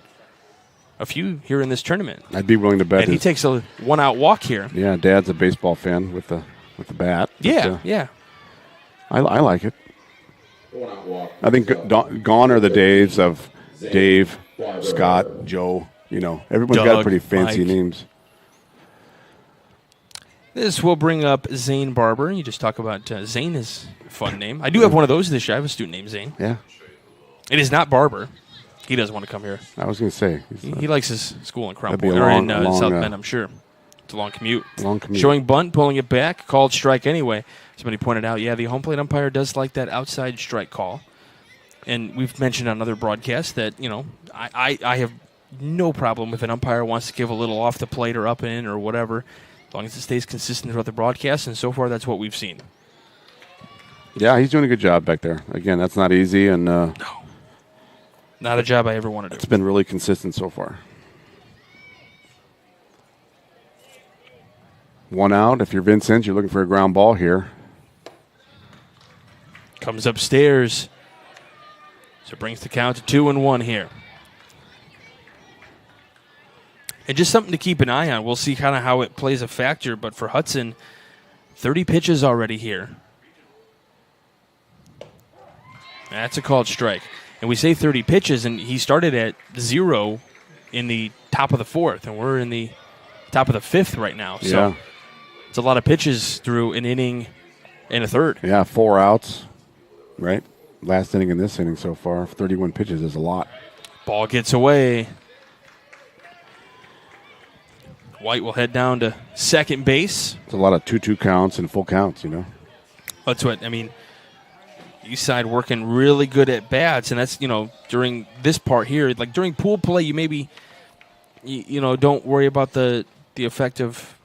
a few here in this tournament. I'd be willing to bet. And he takes a one-out walk here. Yeah, Dad's a baseball fan with the bat. Yeah, yeah. I like it. I think gone are the days of Dave, Scott, Joe. You know, everyone's got Doug, pretty fancy Mike. names. This will bring up Zane Barber. You just talk about Zane is a fun name. I do have one of those this year. I have a student named Zane. Yeah. It is not Barber. He doesn't want to come here. I was going to say. He likes his school in Crown That'd be Point, a or long- in long, South Bend, I'm sure. It's a long commute. Showing bunt, pulling it back, called strike anyway. Somebody pointed out, the home plate umpire does like that outside strike call. And we've mentioned on other broadcasts that, I have no problem if an umpire wants to give a little off the plate or up and in or whatever, as long as it stays consistent throughout the broadcast, and so far that's what we've seen. Yeah, he's doing a good job back there. Again, that's not easy, and No. Not a job I ever want to do. It's been really consistent so far. One out. If you're Vincennes, you're looking for a ground ball here. Comes upstairs. So brings the count to 2-1 here. And just something to keep an eye on. We'll see kind of how it plays a factor. But for Hudson, 30 pitches already here. That's a called strike. And we say 30 pitches, and he started at 0 in the top of the fourth, and we're in the top of the fifth right now. So it's a lot of pitches through an inning and a third. Yeah, 4 outs, right? Last inning in this inning so far, 31 pitches is a lot. Ball gets away. White will head down to second base. It's a lot of 2-2 counts and full counts, That's what, Eastside working really good at bats, and that's, during this part here, like during pool play, you maybe, don't worry about the effect of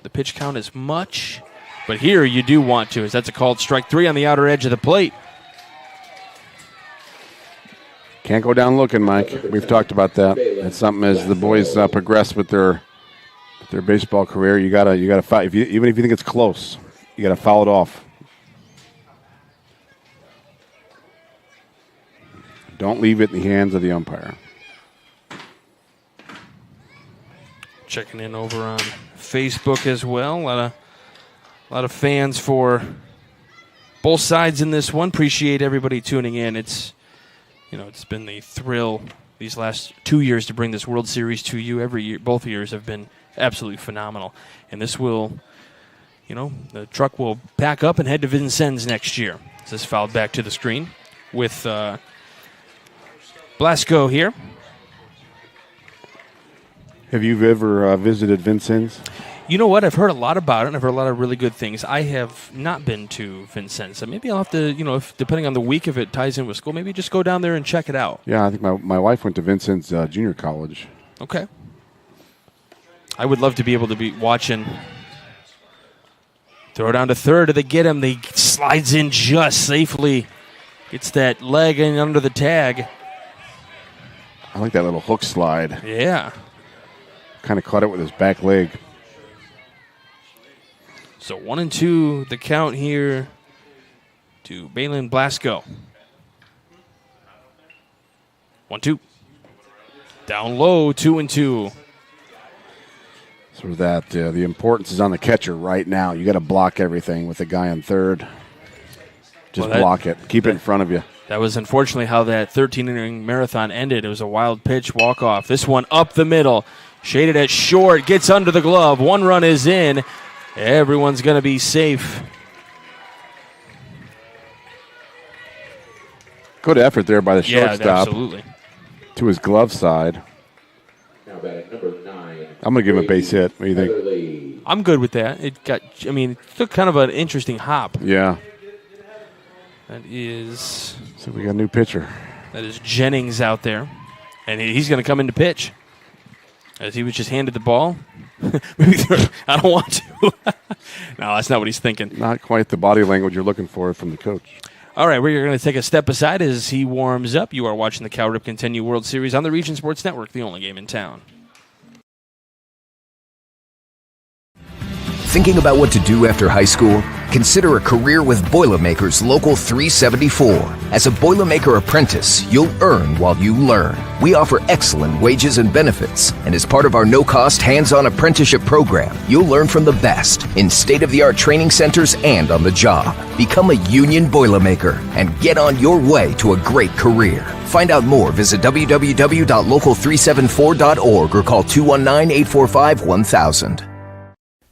the pitch count as much. But here you do want to, as that's a called strike 3 on the outer edge of the plate. Can't go down looking, Mike. We've talked about that. It's something as the boys progress with their baseball career. You gotta foul. Even if you think it's close, you gotta foul it off. Don't leave it in the hands of the umpire. Checking in over on Facebook as well. A lot of fans for both sides in this one. Appreciate everybody tuning in. It's been the thrill these last 2 years to bring this World Series to you. Every year, both years have been absolutely phenomenal. And this will, the truck will pack up and head to Vincennes next year. This is fouled back to the screen with Blasco here. Have you ever visited Vincennes? You know what? I've heard a lot about it, and I've heard a lot of really good things. I have not been to Vincennes, so maybe I'll have to, if depending on the week, if it ties in with school, maybe just go down there and check it out. Yeah, I think my wife went to Vincennes Junior College. Okay. I would love to be able to be watching. Throw down to third. Do they get him? They slides in just safely. Gets that leg in under the tag. I like that little hook slide. Yeah. Kind of caught it with his back leg. So 1-2 the count here to Balin Blasco. 1-2. Down low, 2-2. So that the importance is on the catcher right now. You got to block everything with the guy on third. Just block it. Keep it in front of you. That was unfortunately how that 13-inning marathon ended. It was a wild pitch, walk-off. This one up the middle, shaded at short, gets under the glove. 1 run is in. Everyone's going to be safe. Good effort there by the shortstop. Yeah, absolutely. To his glove side. Now batting number 9. I'm going to give him a base hit. What do you think? I'm good with that. It took kind of an interesting hop. Yeah. That is... So we got a new pitcher. That is Jennings out there. And he's going to come in to pitch. As he was just handed the ball. I don't want to. No, that's not what he's thinking. Not quite the body language you're looking for from the coach. All right, we're going to take a step aside as he warms up. You are watching the Cal Ripken 10U World Series on the Region Sports Network, the only game in town. Thinking about what to do after high school? Consider a career with Boilermakers Local 374. As a Boilermaker apprentice, you'll earn while you learn. We offer excellent wages and benefits, and as part of our no-cost hands-on apprenticeship program, you'll learn from the best in state-of-the-art training centers and on the job. Become a union Boilermaker and get on your way to a great career. Find out more, visit www.local374.org or call 219-845-1000.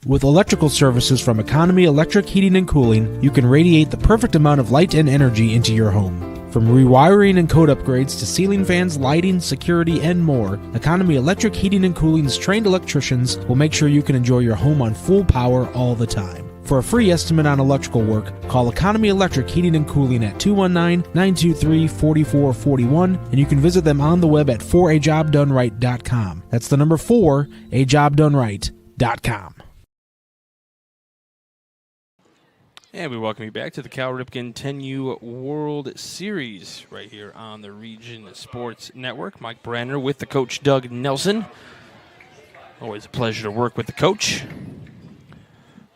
With electrical services from Economy Electric Heating and Cooling, you can radiate the perfect amount of light and energy into your home. From rewiring and code upgrades to ceiling fans, lighting, security, and more, Economy Electric Heating and Cooling's trained electricians will make sure you can enjoy your home on full power all the time. For a free estimate on electrical work, call Economy Electric Heating and Cooling at 219-923-4441, and you can visit them on the web at 4ajobdoneright.com. That's the number 4, ajobdoneright.com. And we welcome you back to the Cal Ripken 10U World Series right here on the Region Sports Network. Mike Branner with the coach, Doug Nelson. Always a pleasure to work with the coach.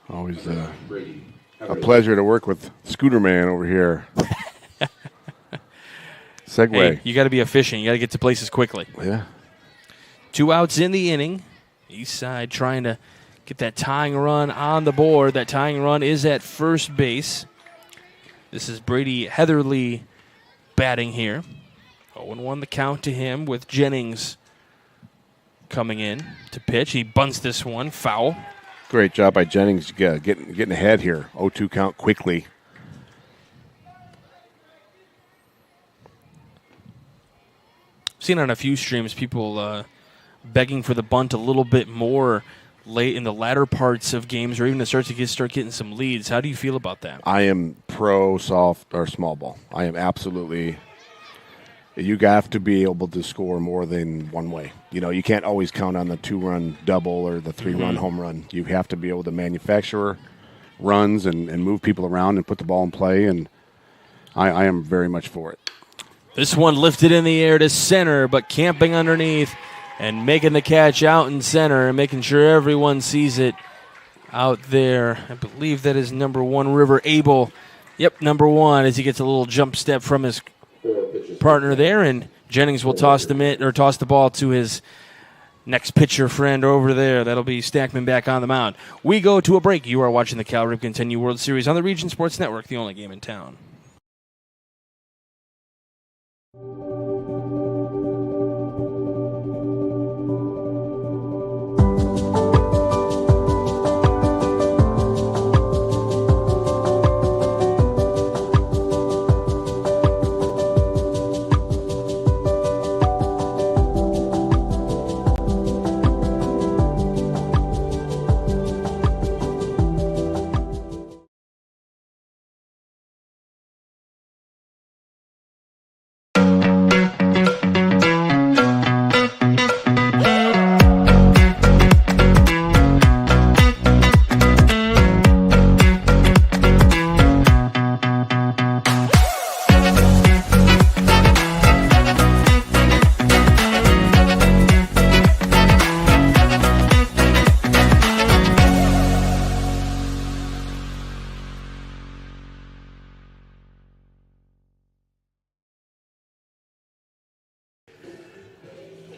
Always a pleasure to work with Scooter Man over here. Segue. Hey, you got to be efficient. You got to get to places quickly. Yeah. 2 outs in the inning. East side trying to get that tying run on the board. That tying run is at first base. This is Brady Heatherly batting here. 0-1 the count to him with Jennings coming in to pitch. He bunts this one, foul. Great job by Jennings getting ahead here. 0-2 count quickly. I've seen on a few streams people begging for the bunt a little bit more late in the latter parts of games, or even to start getting some leads. How do you feel about that? I am pro soft or small ball. I am absolutely. You have to be able to score more than one way. You know, you can't always count on the 2-run double or the 3-run home run. You have to be able to manufacture runs and move people around and put the ball in play, and I am very much for it. This one lifted in the air to center, but camping underneath and making the catch out in center and making sure everyone sees it out there. I believe that is number 1, River Abel. Yep, number 1, as he gets a little jump step from his partner there, and Jennings will toss the ball to his next pitcher friend over there. That'll be Stackman back on the mound. We go to a break. You are watching the Cal Ripken 10U World Series on the Region Sports Network, the only game in town.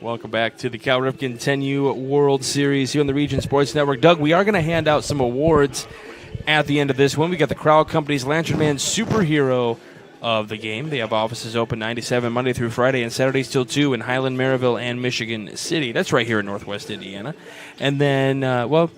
Welcome back to the Cal Ripken 10U World Series here on the Region Sports Network. Doug, we are going to hand out some awards at the end of this one. We got the Crowd Company's Lantern Man Superhero of the game. They have offices open 9-7 Monday through Friday and Saturdays till 2 in Highland, Maryville, and Michigan City. That's right here in Northwest Indiana. And then,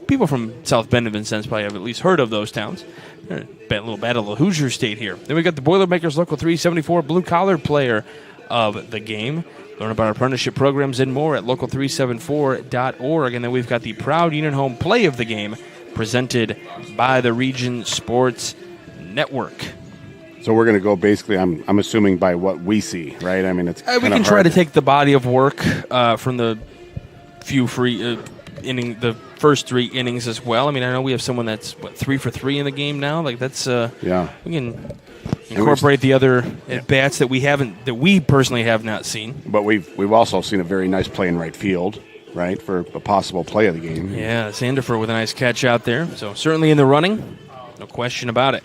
people from South Bend and Vincennes probably have at least heard of those towns. A little battle of the Hoosier State here. Then we got the Boilermakers Local 374 Blue Collar Player of the game. Learn about our apprenticeship programs and more at local374.org. And then we've got the Proud Union Home Play of the game presented by the Region Sports Network. So we're going to go basically, I'm assuming, by what we see, right? I mean, it's we can try to take the body of work from the few free the first 3 innings as well. I mean, I know we have someone that's 3 for 3 in the game now. Like that's we can incorporate the other at bats that we personally have not seen. But we've also seen a very nice play in right field, right, for a possible play of the game. Yeah, Sandifer with a nice catch out there. So certainly in the running, no question about it.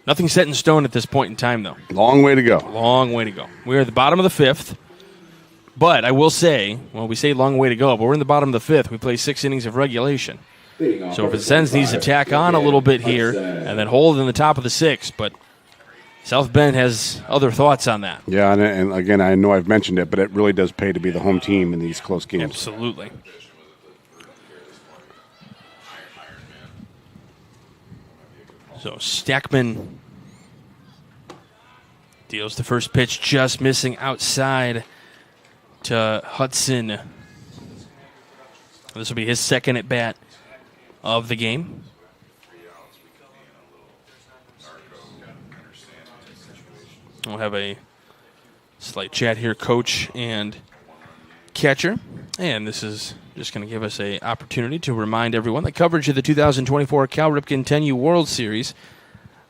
Nothing set in stone at this point in time, though. Long way to go. Long way to go. We're at the bottom of the 5th. But I will say, we say long way to go, but we're in the bottom of the 5th. We play 6 innings of regulation. So if Vincennes needs to tack on a little bit here and then hold in the top of the 6th, but South Bend has other thoughts on that. Yeah, and again, I know I've mentioned it, but it really does pay to be the home team in these close games. Absolutely. So Stackman deals the first pitch, just missing outside to Hudson. This will be his second at bat of the game. We'll have a slight chat here, coach and catcher. And this is just going to give us an opportunity to remind everyone that coverage of the 2024 Cal Ripken 10U World Series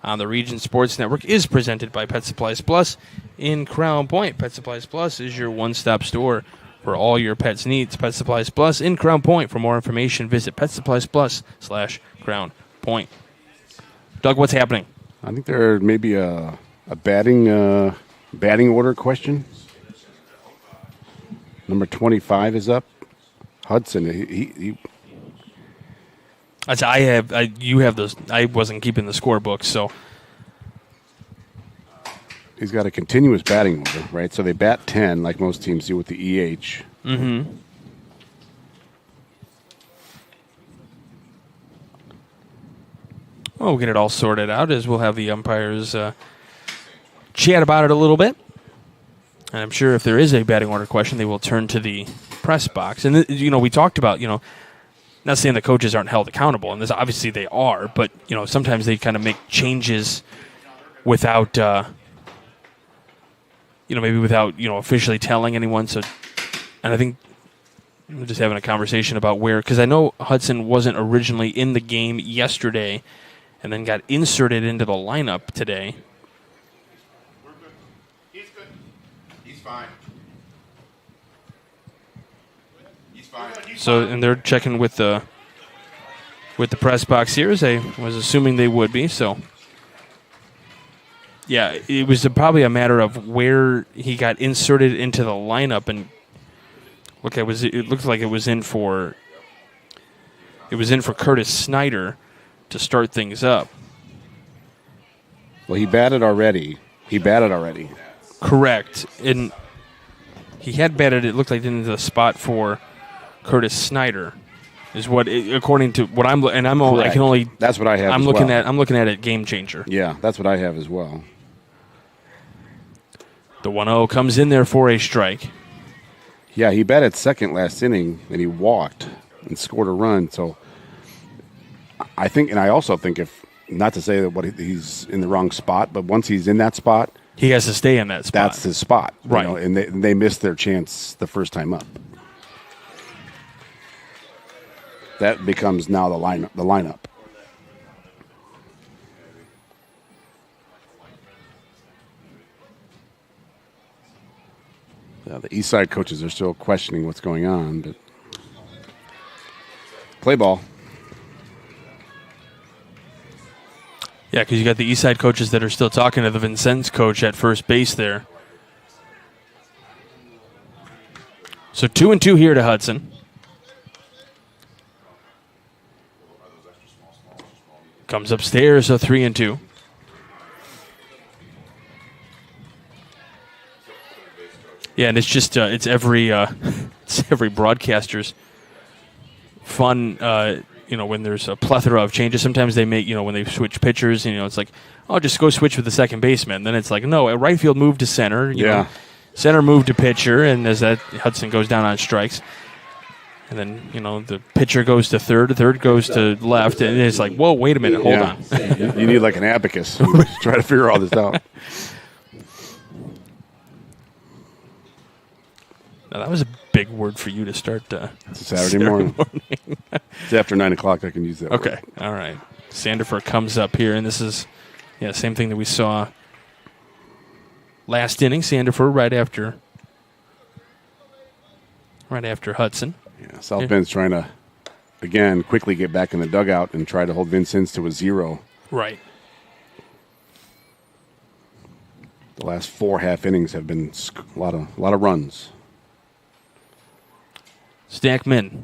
on the Region Sports Network is presented by Pet Supplies Plus in Crown Point. Pet Supplies Plus is your one-stop store for all your pets' needs. Pet Supplies Plus in Crown Point. For more information, visit PetSuppliesPlus/Crown Point. Doug, what's happening? I think there may be a batting order question. Number 25 is up. Hudson. He you have those. I wasn't keeping the scorebook, so he's got a continuous batting order, right? So they bat 10 like most teams do with the EH. Mm-hmm. Well, we'll get it all sorted out as we'll have the umpires chat about it a little bit. And I'm sure if there is a batting order question, they will turn to the press box. And, we talked about, not saying the coaches aren't held accountable, and this obviously they are, but, sometimes they kind of make changes without, maybe without, officially telling anyone. So, and I think we're just having a conversation about because I know Hudson wasn't originally in the game yesterday and then got inserted into the lineup today. Fine. He's fine. So, and they're checking with the press box here, as I was assuming they would be. So, yeah, it was probably a matter of where he got inserted into the lineup, and it looked like it was in for Curtis Snyder to start things up. Well, he batted already. Correct. And he had batted, it looked like, into the spot for Curtis Snyder, is what, according to what I'm, and I'm only, I can only. That's what I have. I'm looking at it, Game Changer. Yeah, that's what I have as well. The 1-0 comes in there for a strike. Yeah, he batted second last inning, and he walked and scored a run. So I think, and I also think, if not to say that he's in the wrong spot, but once he's in that spot, he has to stay in that spot. That's his spot, right? And they missed their chance the first time up. That becomes now the lineup. The East Side coaches are still questioning what's going on, but play ball. Yeah, because you got the East Side coaches that are still talking to the Vincennes coach at first base there. So 2-2 here to Hudson. Comes upstairs, so 3-2. Yeah, and it's just it's every it's every broadcaster's fun. When there's a plethora of changes, sometimes they make when they switch pitchers. It's like, oh, just go switch with the second baseman. Then it's like, no, right field moved to center. You know, center moved to pitcher, and as that Hudson goes down on strikes, and then the pitcher goes to third goes to left, and it's like, whoa, wait a minute, hold on. You need like an abacus to try to figure all this out. Now, that was a big word for you to start it's a Saturday morning. It's after 9 o'clock. I can use that Okay, word. all right. Sandifer comes up here, and this is same thing that we saw last inning. Sandifer right after Hudson. Yeah, South Bend's trying to, again, quickly get back in the dugout and try to hold Vincennes to a 0. Right. The last 4 half innings have been a lot of runs. Stackman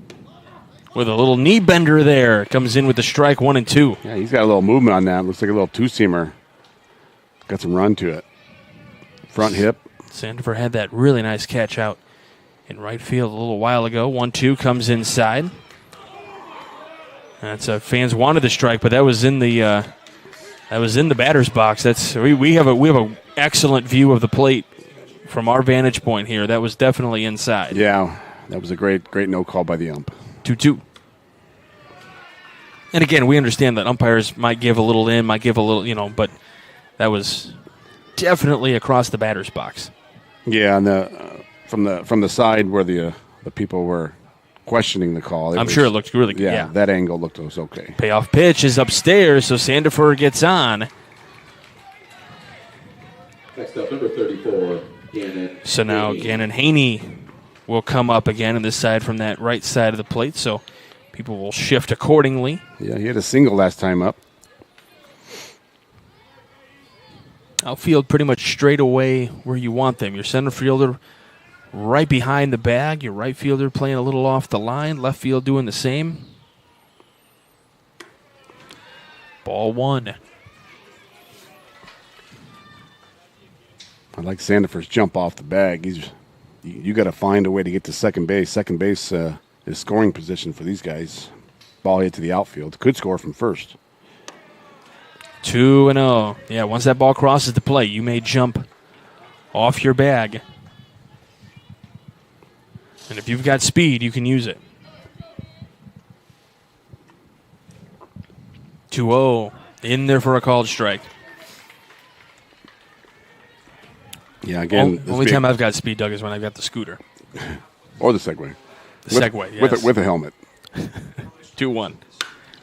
with a little knee bender there. Comes in with the strike 1-2. Yeah, he's got a little movement on that. Looks like a little two-seamer. Got some run to it. Front hip. Sandifer had that really nice catch out in right field a little while ago. 1-2 comes inside. That's fans wanted the strike, but that was in the batter's box. That's we have a excellent view of the plate from our vantage point here. That was definitely inside. Yeah, that was a great no call by the ump. 2-2. And again, we understand that umpires might give a little in, might give a little, but that was definitely across the batter's box. Yeah, and from the side where the people were questioning the call, I'm sure it looked really good. Yeah, that angle looked okay. Payoff pitch is upstairs, so Sandifer gets on. Next up, number 34, Gannon. So now Gannon Haney will come up again on this side from that right side of the plate, so people will shift accordingly. Yeah, he had a single last time up. Outfield pretty much straight away where you want them. Your center fielder right behind the bag. Your right fielder playing a little off the line. Left field doing the same. Ball 1. I like Sandifer's jump off the bag. You got to find a way to get to second base. Second base is scoring position for these guys. Ball hit to the outfield. Could score from first. 2-0. Yeah, once that ball crosses the plate, you may jump off your bag. And if you've got speed, you can use it. 2-0. In there for a called strike. Yeah, again. Only time I've got speed, Doug, is when I've got the scooter. Or the Segway. The Segway, yes. With a helmet. 2-1.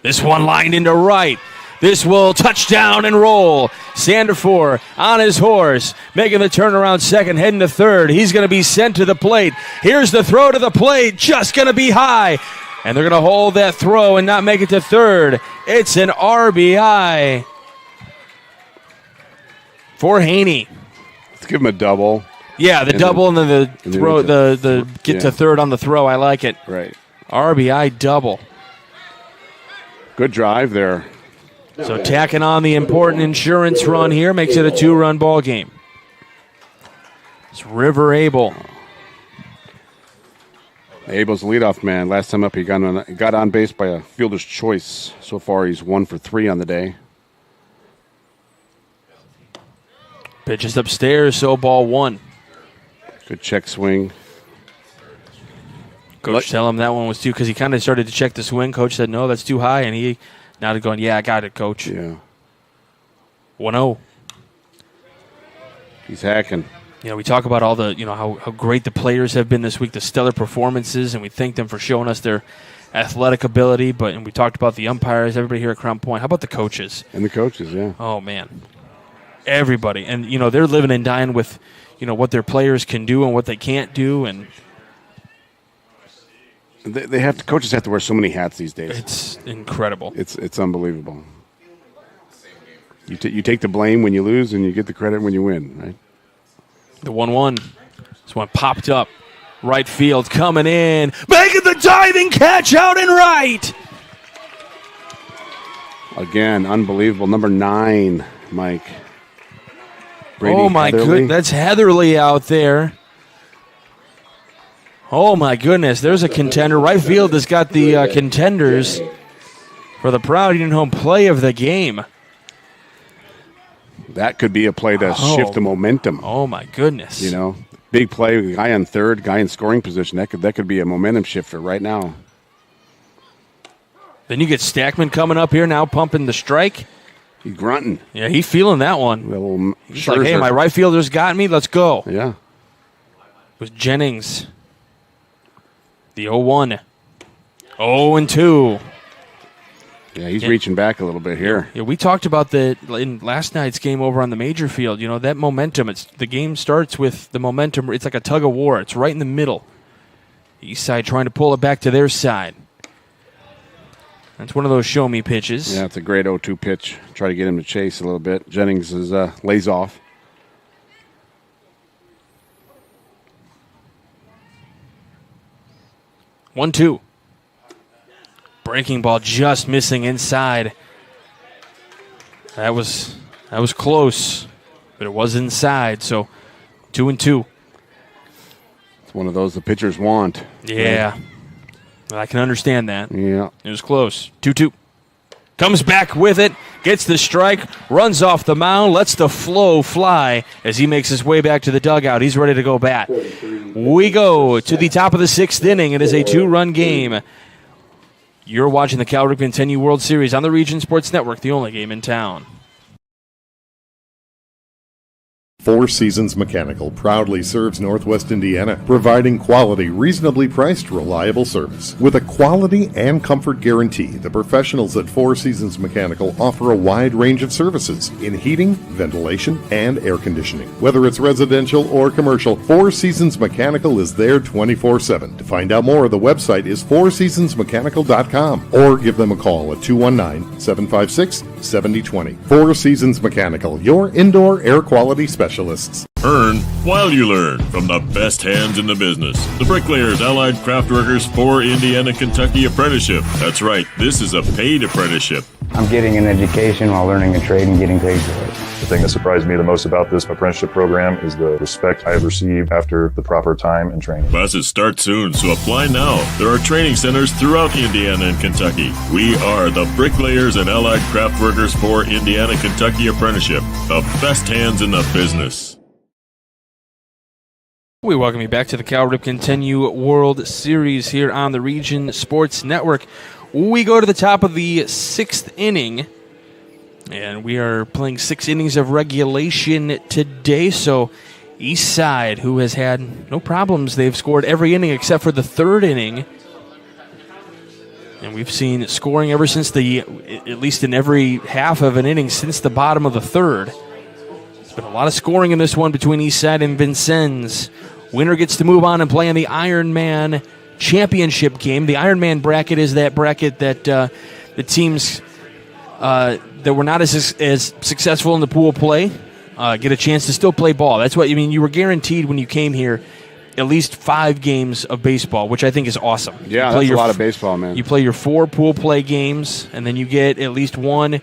This one lined into right. This will touchdown and roll. Sandifer on his horse, making the turnaround second, heading to third. He's going to be sent to the plate. Here's the throw to the plate, just going to be high. And they're going to hold that throw and not make it to third. It's an RBI for Haney. Let's give him a double. Yeah, the double and then the throw, the get to third on the throw. I like it. Right. RBI double. Good drive there. So tacking on the important insurance run here makes it a 2-run ball game. It's River Abel. Abel's leadoff man. Last time up, he got on base by a fielder's choice. So far, he's 1 for 3 on the day. Pitches upstairs, so ball 1. Good check swing. Coach tell him that one was too, because he kind of started to check the swing. Coach said, no, that's too high, and he now going, yeah, I got it, Coach. Yeah. 1-0. He's hacking. We talk about all the, how great the players have been this week, the stellar performances, and we thank them for showing us their athletic ability. And we talked about the umpires, everybody here at Crown Point. How about the coaches? And the coaches, yeah. Oh, man. Everybody. And, they're living and dying with, what their players can do and what they can't do. And coaches have to wear so many hats these days. It's incredible. It's unbelievable. You take the blame when you lose, and you get the credit when you win, right? The 1-1. This one popped up. Right field coming in. Making the diving catch out and right. Again, unbelievable. Number 9, Mike. Brady Oh, my goodness. That's Heatherly out there. Oh, my goodness. There's a contender. Right field has got the contenders for the Proud Union Home play of the game. That could be a play to shift the momentum. Oh, my goodness. You know, big play, guy on third, guy in scoring position. That could be a momentum shifter right now. Then you get Stackman coming up here now, pumping the strike. He's grunting. Yeah, he's feeling that one. He's like, hey, my right fielder's got me. Let's go. Yeah. With Jennings. The 0-1. 0-2. Yeah, he's reaching back a little bit here. Yeah, we talked about in last night's game over on the major field. You know, that momentum, the game starts with the momentum. It's like a tug of war. It's right in the middle. East side trying to pull it back to their side. That's one of those show-me pitches. Yeah, it's a great 0-2 pitch. Try to get him to chase a little bit. Jennings lays off. One, 2. Breaking ball just missing inside. That was close, but it was inside. So 2-2. It's one of those the pitchers want. Yeah. Right? I can understand that. Yeah. It was close. 2-2. Comes back with it, gets the strike, runs off the mound, lets the flow fly as he makes his way back to the dugout. He's ready to go bat. We go to the top of the 6th inning. It is a 2-run game. You're watching the Cal Ripken 10U World Series on the Region Sports Network, the only game in town. Four Seasons Mechanical proudly serves Northwest Indiana, providing quality, reasonably priced, reliable service. With a quality and comfort guarantee, the professionals at Four Seasons Mechanical offer a wide range of services in heating, ventilation, and air conditioning. Whether it's residential or commercial, Four Seasons Mechanical is there 24/7. To find out more, the website is fourseasonsmechanical.com or give them a call at 219-756-7020. Four Seasons Mechanical, your indoor air quality specialist. Earn while you learn from the best hands in the business. The Bricklayers Allied Craftworkers for Indiana Kentucky Apprenticeship. That's right, this is a paid apprenticeship. I'm getting an education while learning a trade and getting paid for it. The thing that surprised me the most about this apprenticeship program is the respect I have received after the proper time and training. Classes start soon, so apply now. There are training centers throughout Indiana and Kentucky. We are the Bricklayers and Allied Craftworkers for Indiana Kentucky Apprenticeship. The best hands in the business. We welcome you back to the Cal Ripken 10U World Series here on the Region Sports Network. We go to the top of the 6th inning, and we are playing 6 innings of regulation today. So East Side, who has had no problems, they've scored every inning except for the 3rd inning. And we've seen scoring ever since at least in every half of an inning since the bottom of the 3rd. There's been a lot of scoring in this one between East Side and Vincennes. Winner gets to move on and play in the Ironman Championship game. The Ironman bracket is that bracket that the teams that were not as successful in the pool play get a chance to still play ball. That's what you were guaranteed when you came here at least 5 games of baseball, which I think is awesome. Yeah, that's a lot of baseball, man. You play your 4 pool play games, and then you get at least 1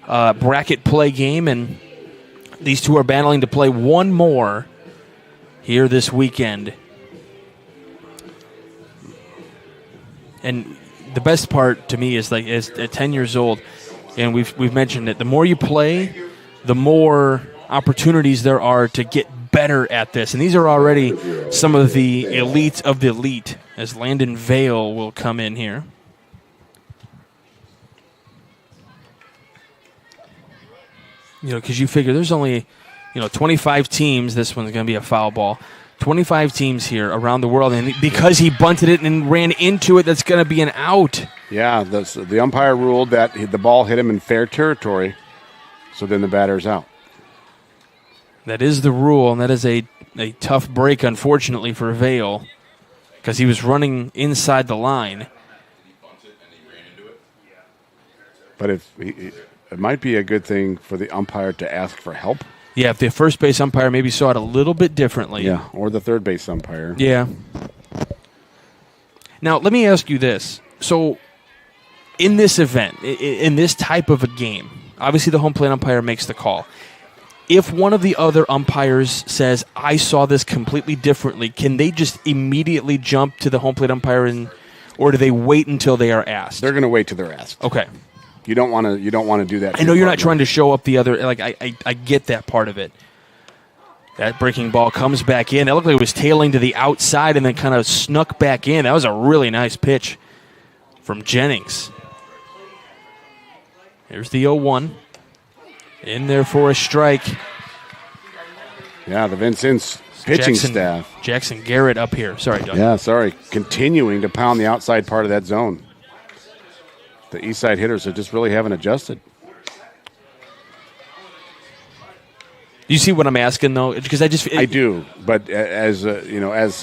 bracket play game, and these 2 are battling to play 1 more here this weekend. And the best part to me is at 10 years old, and we've mentioned it, the more you play, the more opportunities there are to get better at this. And these are already some of the elite of the elite, as Landon Vale will come in here. Because you figure there's only 25 teams. This one's going to be a foul ball. 25 teams here around the world, and because he bunted it and ran into it, that's going to be an out. Yeah, the umpire ruled that the ball hit him in fair territory, so then the batter's out. That is the rule, and that is a tough break, unfortunately, for Vale, because he was running inside the line. But it might be a good thing for the umpire to ask for help. Yeah, if the first base umpire maybe saw it a little bit differently. Yeah, or the third base umpire. Yeah. Now, let me ask you this. So, in this event, in this type of a game, obviously the home plate umpire makes the call. If one of the other umpires says, I saw this completely differently, can they just immediately jump to the home plate umpire, or do they wait until they are asked? They're going to wait till they're asked. Okay. You don't want to do that. I know you're not trying to show up the other. Like I get that part of it. That breaking ball comes back in. It looked like it was tailing to the outside and then kind of snuck back in. That was a really nice pitch from Jennings. Here's the 0-1. In there for a strike. Yeah, the Vincennes pitching staff. Jackson Garrett up here. Sorry, Doug. Yeah, sorry. Continuing to pound the outside part of that zone. The east side hitters are just really haven't adjusted. Do you see what I'm asking, though? Because I do, but as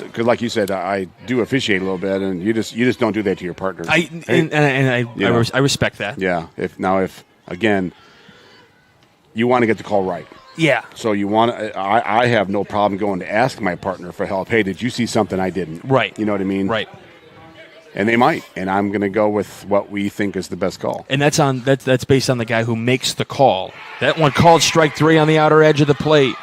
because like you said, I do officiate a little bit, and you just don't do that to your partner. I respect that. Yeah. If again, you want to get the call right. Yeah. So you want I have no problem going to ask my partner for help. Hey, did you see something I didn't? Right. You know what I mean? Right. And they might, and I'm going to go with what we think is the best call. And that's based on the guy who makes the call. That one called strike 3 on the outer edge of the plate.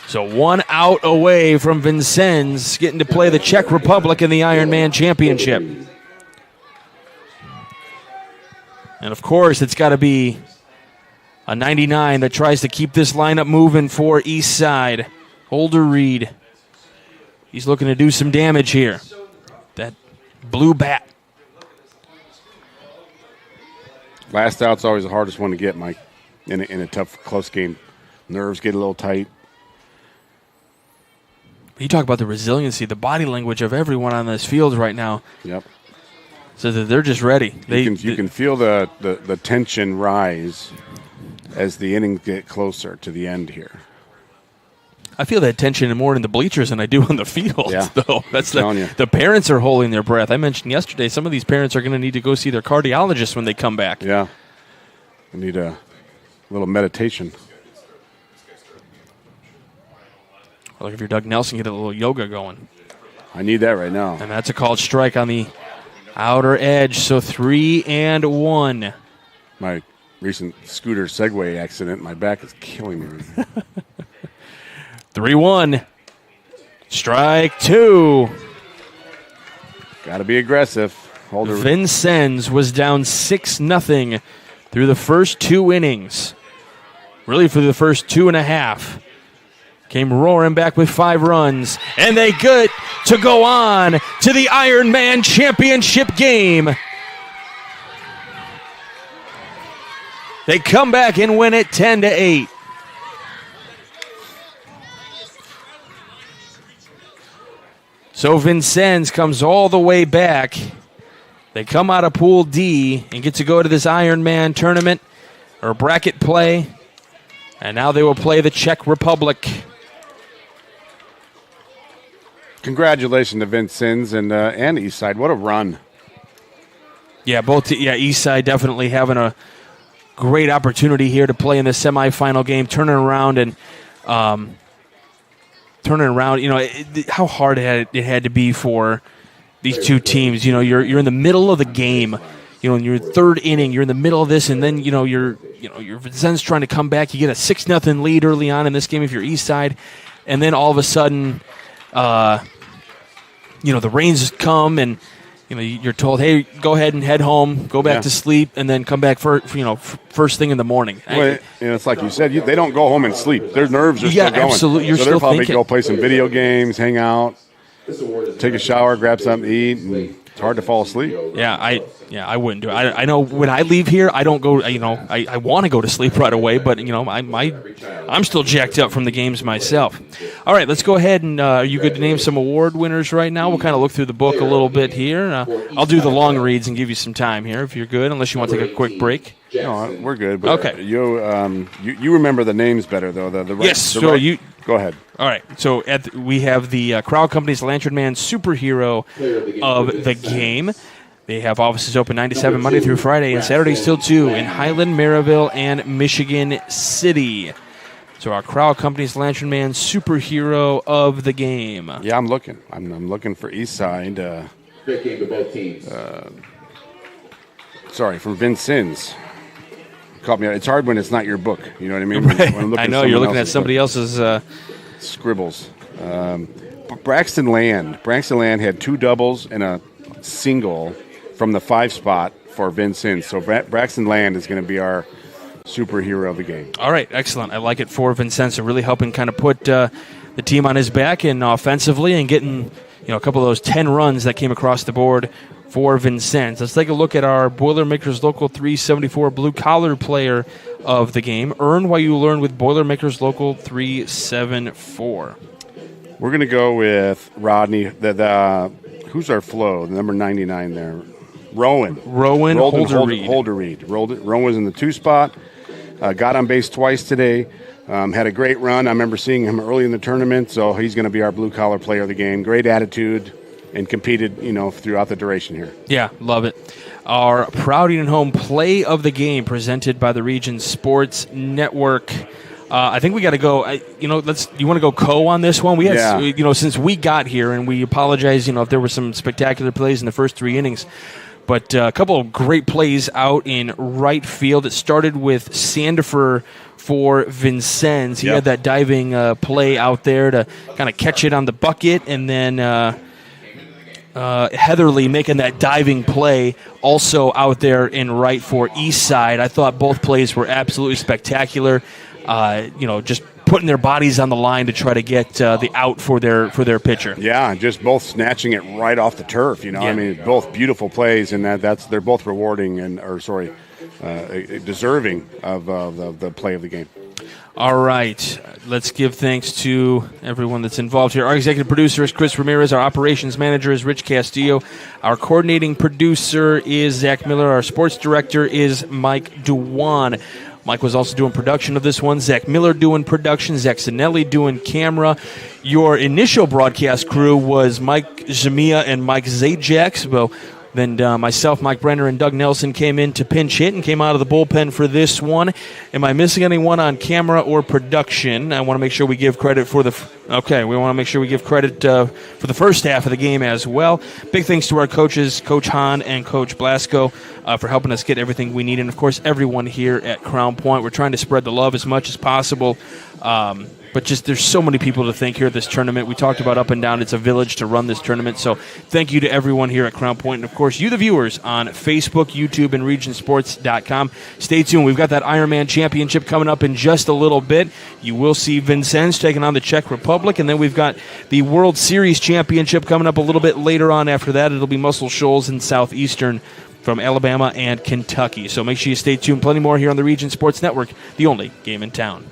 So 1 out away from Vincennes getting to play the Czech Republic in the Ironman Championship. And of course, it's got to be a 99 that tries to keep this lineup moving for East Side. Holder Reed. He's looking to do some damage here. That blue bat. Last out's always the hardest one to get, Mike, in a tough, close game. Nerves get a little tight. You talk about the resiliency, the body language of everyone on this field right now. Yep. So that they're just ready. You can feel the tension rise as the innings get closer to the end here. I feel that tension more in the bleachers than I do on the field. Yeah. Though. That's the parents are holding their breath. I mentioned yesterday some of these parents are going to need to go see their cardiologist when they come back. Yeah. They need a little meditation. Like if you're Doug Nelson, get a little yoga going. I need that right now. And that's a called strike on the outer edge. So 3-1. My recent scooter Segway accident, my back is killing me. 3-1. Strike 2. Got to be aggressive. Vincennes was down 6-0 through the first 2 innings. Really for the first 2.5. Came roaring back with 5 runs. And they get to go on to the Ironman Championship game. They come back and win it 10-8. So Vincennes comes all the way back. They come out of Pool D and get to go to this Ironman tournament or bracket play. And now they will play the Czech Republic. Congratulations to Vincennes and Eastside. What a run. Yeah, Eastside definitely having a great opportunity here to play in the semifinal game, turning around. You know, how hard it had to be for these two teams. You know, you're in the middle of the game. You know, in your third inning, you're in the middle of this, and then you're Vincennes trying to come back. You get a 6-0 lead early on in this game if you're East Side, and then all of a sudden, the rains come and you're told, hey, go ahead and head home, go back to sleep, and then come back for first thing in the morning. Well, it's like you said, they don't go home and sleep. Their nerves are still going. Absolutely. You're so still they're probably thinking. Go play some video games, hang out, take a shower, grab something to eat, and it's hard to fall asleep. Yeah, I wouldn't do it. I know when I leave here, I don't go. I want to go to sleep right away, but I'm still jacked up from the games myself. All right, let's go ahead and are you good to name some award winners right now? We'll kind of look through the book a little bit here. I'll do the long reads and give you some time here if you're good, unless you want to take a quick break. No, we're good. But okay. You remember the names better though. Yes. Go ahead. All right. So we have the Crowd Company's Lantern Man superhero of the game. They have offices open 9 to 7 Monday through Friday and Saturdays till 2 in Highland, Maryville, and Michigan City. So our Crowd Company's Lantern Man superhero of the game. Yeah, I'm looking. I'm looking for East Side. Great game to both teams. Sorry, from Vincennes. Caught me. It's hard when it's not your book. You know what I mean? Right. When I'm looking I know at you're looking someone at somebody else's scribbles. Braxton Land. Braxton Land had 2 doubles and a single from the 5 spot for Vincennes. So Braxton Land is going to be our superhero of the game. All right, excellent. I like it for Vincennes. So really helping kind of put the team on his back and offensively and getting a couple of those 10 runs that came across the board for Vincennes. Let's take a look at our Boilermakers Local 374 blue-collar player of the game. Earn while you learn with Boilermakers Local 374. We're going to go with Rodney. Who's our flow? The number 99 there. Rowan Holderreed. Rowan was in the 2 spot. Got on base twice today. Had a great run. I remember seeing him early in the tournament, so he's going to be our blue-collar player of the game. Great attitude and competed, throughout the duration here. Yeah, love it. Our Proud Eden Home play of the game presented by the Region Sports Network. I think we got to go. You want to go co on this one? We had, since we got here, and we apologize, if there were some spectacular plays in the first 3 innings. But a couple of great plays out in right field. It started with Sandifer for Vincennes. He had that diving play out there to kind of catch it on the bucket, and then Heatherly making that diving play also out there in right for East Side. I thought both plays were absolutely spectacular. Just putting their bodies on the line to try to get the out for their pitcher. Yeah, just both snatching it right off the turf. I mean, both beautiful plays, and they're both rewarding deserving of the play of the game. All right, let's give thanks to everyone that's involved here. Our executive producer is Chris Ramirez. Our operations manager is Rich Castillo. Our coordinating producer is Zach Miller. Our sports director is Mike Dewan. Mike was also doing production of this one. Zach Miller doing production. Zach Sinelli doing camera. Your initial broadcast crew was Mike Zamia and Mike Zajac. Well, then myself, Mike Brenner, and Doug Nelson came in to pinch hit and came out of the bullpen for this one. Am I missing anyone on camera or production? I want to make sure we give credit for we want to make sure we give credit for the first half of the game as well. Big thanks to our coaches, Coach Hahn and Coach Blasco, for helping us get everything we need. And, of course, everyone here at Crown Point. We're trying to spread the love as much as possible. But just there's so many people to thank here at this tournament. We talked about up and down. It's a village to run this tournament. So thank you to everyone here at Crown Point. And, of course, you, the viewers, on Facebook, YouTube, and regionsports.com. Stay tuned. We've got that Ironman Championship coming up in just a little bit. You will see Vincennes taking on the Czech Republic. And then we've got the World Series Championship coming up a little bit later on after that. It'll be Muscle Shoals and Southeastern from Alabama and Kentucky. So make sure you stay tuned. Plenty more here on the Region Sports Network, the only game in town.